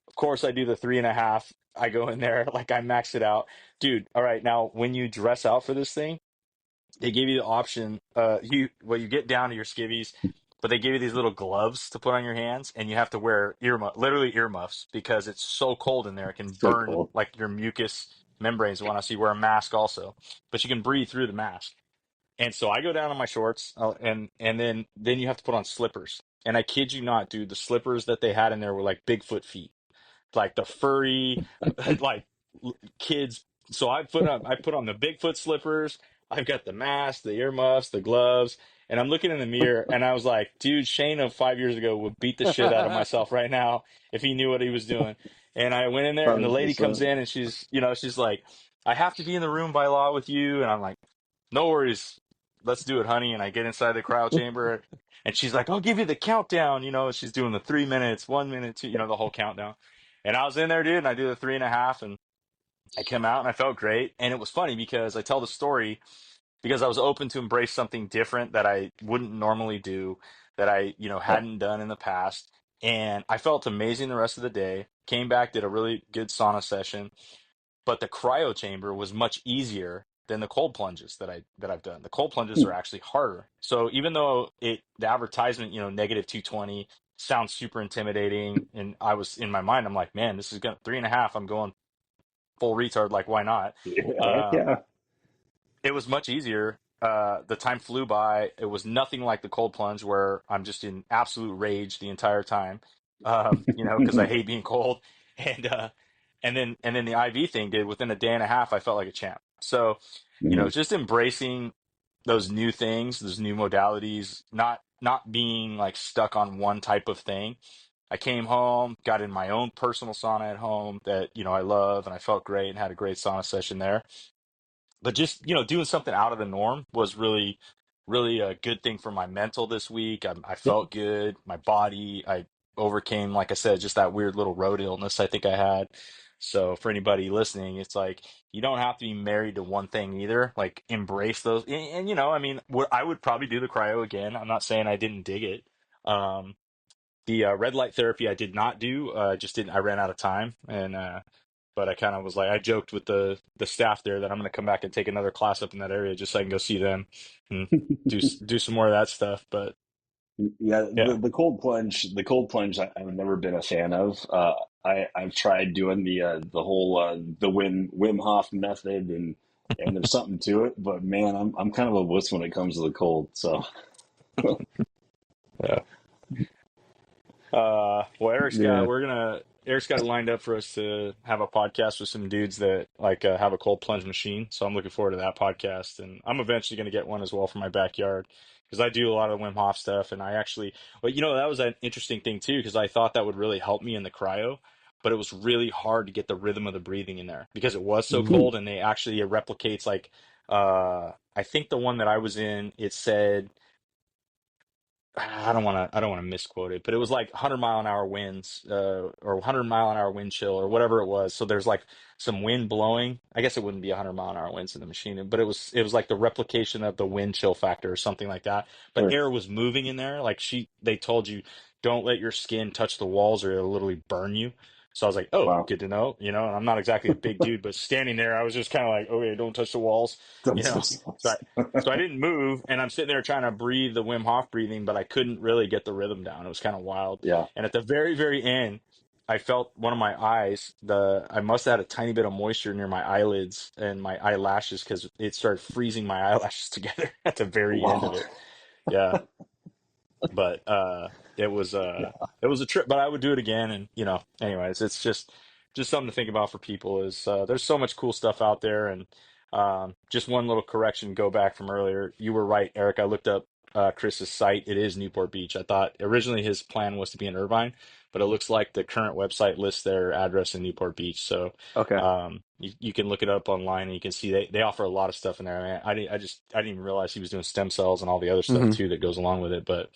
Speaker 1: Of course, I do the 3.5. I go in there, like I max it out, dude. All right, now when you dress out for this thing, they give you the option you get down to your skivvies, but they give you these little gloves to put on your hands, and you have to wear literally earmuffs, because it's so cold in there it can
Speaker 2: So
Speaker 1: burn
Speaker 2: cool.
Speaker 1: like your mucus membranes. Want to see, wear a mask also, but you can breathe through the mask. And so I go down on my shorts, and then you have to put on slippers, and I kid you not, dude, the slippers that they had in there were like Bigfoot feet, like the furry, like kids. So I put on the Bigfoot slippers. I've got the mask, the earmuffs, the gloves, and I'm looking in the mirror, and I was like, dude, Shane of 5 years ago would beat the shit out of myself right now if he knew what he was doing. And I went in there, and the lady comes
Speaker 2: 100%.
Speaker 1: in, and she's like, I have to be in the room by law with you, and I'm like, no worries, let's do it, honey. And I get inside the cryo chamber, and she's like, I'll give you the countdown. She's doing the 3 minutes, 1 minute, two, the whole countdown. And I was in there, dude, and I do the 3.5, and I came out and I felt great. And it was funny because I tell the story because I was open to embrace something different that I wouldn't normally do, that I,
Speaker 2: Yeah.
Speaker 1: hadn't done in the past. And I felt amazing the rest of the day. Came back, did a really good sauna session, but the cryo chamber was much easier than the cold plunges that I've done. The cold plunges
Speaker 2: Hmm.
Speaker 1: are actually harder. So even though the advertisement, negative 220 sounds super intimidating, and I was in my mind, I'm like, man, this is gonna 3.5. I'm going full retard. Like, why not?
Speaker 2: Yeah. Heck
Speaker 1: Um,
Speaker 2: yeah.
Speaker 1: it was much easier. The time flew by. It was nothing like the cold plunge where I'm just in absolute rage the entire time. Because I hate being cold. And and then the IV thing did within a day and a half, I felt like a champ. So,
Speaker 2: Mhm.
Speaker 1: just embracing those new things, those new modalities, not being like stuck on one type of thing. I came home, got in my own personal sauna at home that, I love, and I felt great and had a great sauna session there. But just, doing something out of the norm was really, really a good thing for my mental this week. I
Speaker 2: Yeah.
Speaker 1: felt good. My body, I overcame, like I said, just that weird little road illness I think I had. So for anybody listening, it's like you don't have to be married to one thing either. Like embrace those. And I mean, I would probably do the cryo again. I'm not saying I didn't dig it. Um, the red light therapy I did not do. Just didn't. I ran out of time, and but I kind of was like, I joked with the staff there that I'm going to come back and take another class up in that area just so I can go see them and do some more of that stuff. But
Speaker 2: Yeah,
Speaker 1: yeah,
Speaker 2: the cold plunge, I've never been a fan of. I've tried doing the whole the Wim Hof method, and there's something to it, but man, I'm kind of a wuss when it comes to the cold. So
Speaker 1: yeah. Well,
Speaker 2: yeah.
Speaker 1: Eric's got it lined up for us to have a podcast with some dudes that like have a cold plunge machine. So I'm looking forward to that podcast, and I'm eventually going to get one as well for my backyard because I do a lot of Wim Hof stuff, and I actually, well, that was an interesting thing too because I thought that would really help me in the cryo, but it was really hard to get the rhythm of the breathing in there because it was so
Speaker 2: Hmm.
Speaker 1: cold, and it replicates like I think the one that I was in, it said. I don't want to misquote it, but it was like 100-mile-an-hour winds, or 100-mile-an-hour wind chill or whatever it was. So there's like some wind blowing. I guess it wouldn't be 100-mile-an-hour winds in the machine, but it was like the replication of the wind chill factor or something like that. But
Speaker 2: Sure.
Speaker 1: air was moving in there. Like they told you, don't let your skin touch the walls or it'll literally burn you. So I was like, oh,
Speaker 2: Wow.
Speaker 1: good to know. And I'm not exactly a big dude, but standing there, I was just kind of like, okay, don't touch the walls, you
Speaker 2: That's
Speaker 1: know. So so I didn't move, and I'm sitting there trying to breathe the Wim Hof breathing, but I couldn't really get the rhythm down. It was kind of wild.
Speaker 2: Yeah.
Speaker 1: And at the very, very end, I felt one of my eyes, I must have had a tiny bit of moisture near my eyelids and my eyelashes because it started freezing my eyelashes together at the very end of
Speaker 2: Wow.
Speaker 1: it. Yeah, but
Speaker 2: Yeah.
Speaker 1: it was a trip, but I would do it again. And anyways, it's just something to think about for people. Is there's so much cool stuff out there. And just one little correction, go back from earlier, you were right, Eric. I looked up Chris's site. It is Newport Beach. I thought originally his plan was to be in Irvine, but it looks like the current website lists their address in Newport Beach. So
Speaker 3: Okay.
Speaker 1: you can look it up online and you can see they offer a lot of stuff in there. Man, I didn't even realize he was doing stem cells and all the other stuff
Speaker 3: Hmm.
Speaker 1: too that goes along with it. But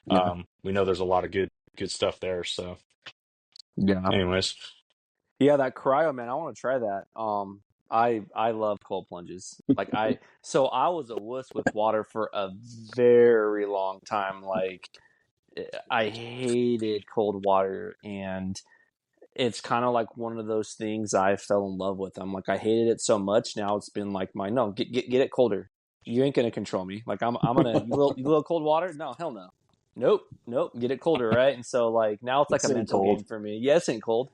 Speaker 3: Yeah.
Speaker 1: we know there's a lot of good stuff there. So,
Speaker 3: Yeah.
Speaker 1: anyways,
Speaker 3: Yeah, that cryo, man, I want to try that. I love cold plunges. So I was a wuss with water for a very long time. Like I hated cold water, and it's kind of like one of those things I fell in love with. I'm like, I hated it so much. Now it's been like no, get it colder. You ain't gonna control me. Like I'm gonna you little cold water. No, hell no. Nope. Get it colder, right? And so like now it's like
Speaker 2: It's
Speaker 3: a
Speaker 2: in
Speaker 3: mental
Speaker 2: cold.
Speaker 3: game for me. Yes, ain't cold.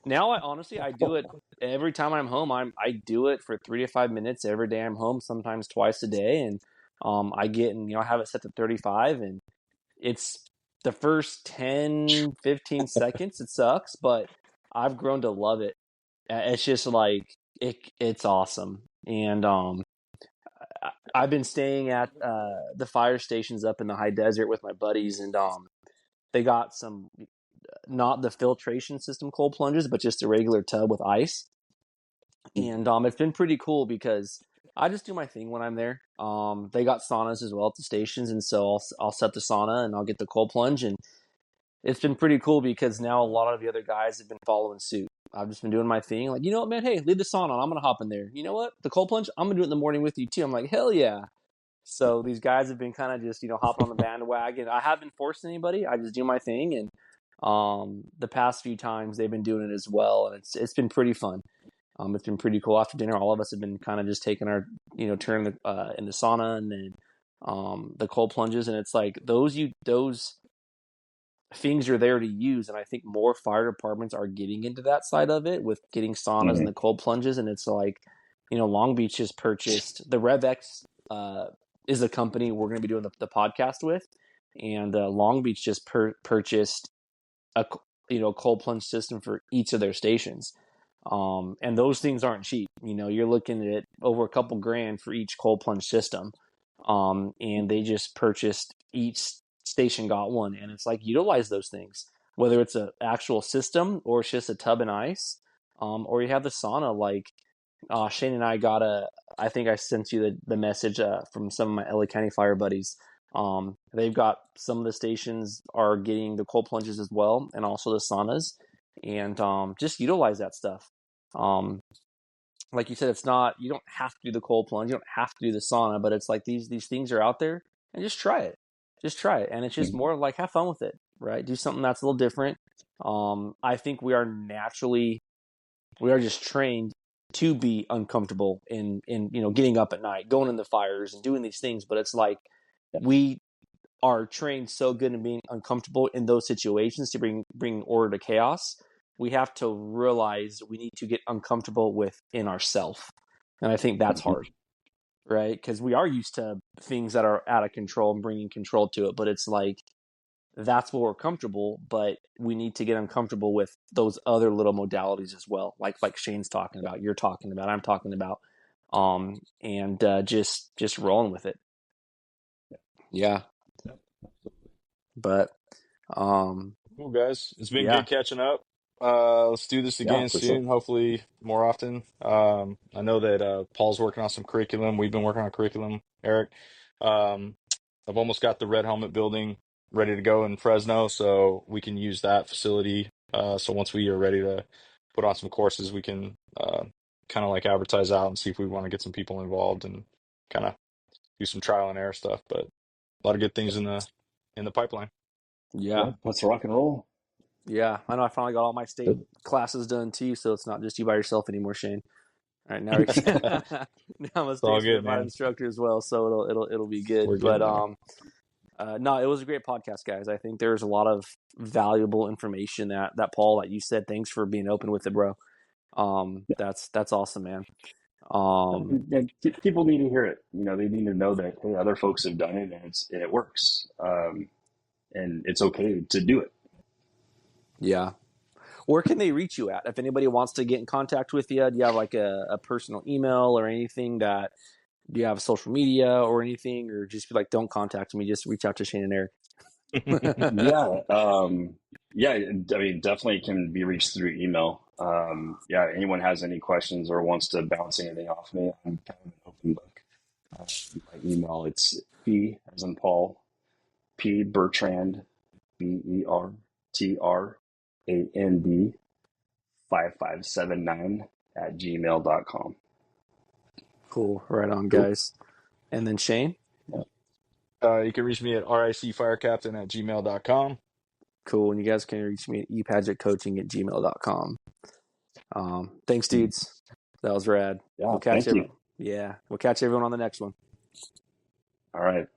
Speaker 3: Now I honestly I do it every time I'm home. I do it for 3 to 5 minutes every day I'm home. Sometimes twice a day, and I get and I have it set to 35, and it's the first 10, 15 seconds. It sucks, but I've grown to love it. It's just like it's awesome. And I've been staying at the fire stations up in the high desert with my buddies, and they got some not the filtration system cold plunges, but just a regular tub with ice. And it's been pretty cool because I just do my thing when I'm there. They got saunas as well at the stations, and so I'll set the sauna and I'll get the cold plunge, and it's been pretty cool because now a lot of the other guys have been following suit. I've just been doing my thing, like, you know what, man, hey, leave the sauna on. I'm gonna hop in there. You know what, the cold plunge, I'm gonna do it in the morning with you too. I'm like, hell yeah. So these guys have been kind of just hopping on the bandwagon. I haven't forced anybody. I just do my thing, and the past few times they've been doing it as well, and it's been pretty fun. It's been pretty cool. After dinner, all of us have been kind of just taking our turn in the sauna, and then the cold plunges, and it's like those things are there to use, and I think more fire departments are getting into that side of it with getting saunas and
Speaker 2: Hmm.
Speaker 3: the cold plunges. And it's like, Long Beach has purchased the RevX, is a company we're going to be doing the podcast with, and Long Beach just purchased a cold plunge system for each of their stations. And those things aren't cheap. You're looking at over a couple grand for each cold plunge system. And they just purchased, each station got one, and it's like, utilize those things. whether it's an actual system or it's just a tub and ice, or you have the sauna. Like Shane and I got I think I sent you the message from some of my LA County Fire buddies. They've got some of the stations are getting the cold plunges as well, and also the saunas, and just utilize that stuff. Like you said, it's not, you don't have to do the cold plunge, you don't have to do the sauna, but it's like these things are out there, and just try it. Just try it, and it's just more like have fun with it, right? Do something that's a little different. I think we are just trained to be uncomfortable in getting up at night, going in the fires, and doing these things. But it's like we are trained so good in being uncomfortable in those situations to bring order to chaos. We have to realize we need to get uncomfortable within ourselves, and I think that's hard, right? Because we are used to things that are out of control and bringing control to it. But it's like that's where we're comfortable, but we need to get uncomfortable with those other little modalities as well, like Shane's talking about, you're talking about, I'm talking about, and just rolling with it. Yeah. But
Speaker 1: Cool, guys. It's been
Speaker 3: yeah,
Speaker 1: good catching up. Let's do this
Speaker 2: Yeah,
Speaker 1: again
Speaker 2: for sure.
Speaker 1: soon, hopefully more often. I know that Paul's working on some curriculum. We've been working on curriculum, Eric. Um, I've almost got the Red Helmet building ready to go in Fresno, so we can use that facility. So once we are ready to put on some courses, we can kind of like advertise out and see if we want to get some people involved and kind of do some trial and error stuff. But a lot of good things in the pipeline.
Speaker 3: yeah,
Speaker 2: Yeah, let's rock and roll.
Speaker 3: yeah. I know I finally got all my state
Speaker 2: Good.
Speaker 3: classes done too, so it's not just you by yourself anymore, Shane. All right, now
Speaker 1: It's
Speaker 3: now I'm a
Speaker 1: all
Speaker 3: state
Speaker 1: good,
Speaker 3: certified
Speaker 1: man.
Speaker 3: instructor as well, so it'll be good.
Speaker 1: We're
Speaker 3: But
Speaker 1: getting there.
Speaker 3: no, it was a great podcast, guys. I think there's a lot of valuable information that Paul, like you said, thanks for being open with it, bro. That's awesome, man.
Speaker 2: People need to hear it. They need to know that, hey, other folks have done it, and it works, and it's okay to do it.
Speaker 3: Yeah. Where can they reach you at? If anybody wants to get in contact with you, do you have like a personal email or anything that, do you have social media or anything, or just be like, don't contact me, just reach out to Shane and Eric?
Speaker 2: Yeah, yeah. I mean, definitely can be reached through email. Yeah, anyone has any questions or wants to bounce anything off me, I'm kind of an open book. My email, it's P as in Paul, P Bertrand, Bertrand 5579 at gmail.com.
Speaker 3: Cool. Right on,
Speaker 2: Cool.
Speaker 3: guys. And then Shane?
Speaker 2: Yeah.
Speaker 1: You can reach me at ricfirecaptain@gmail.com.
Speaker 3: Cool. And you guys can reach me at epadgettcoaching@gmail.com. Thanks, dudes. That was rad.
Speaker 2: Yeah.
Speaker 3: We'll catch
Speaker 2: Thank you.
Speaker 3: everyone. Yeah. We'll catch everyone on the next one.
Speaker 2: All right.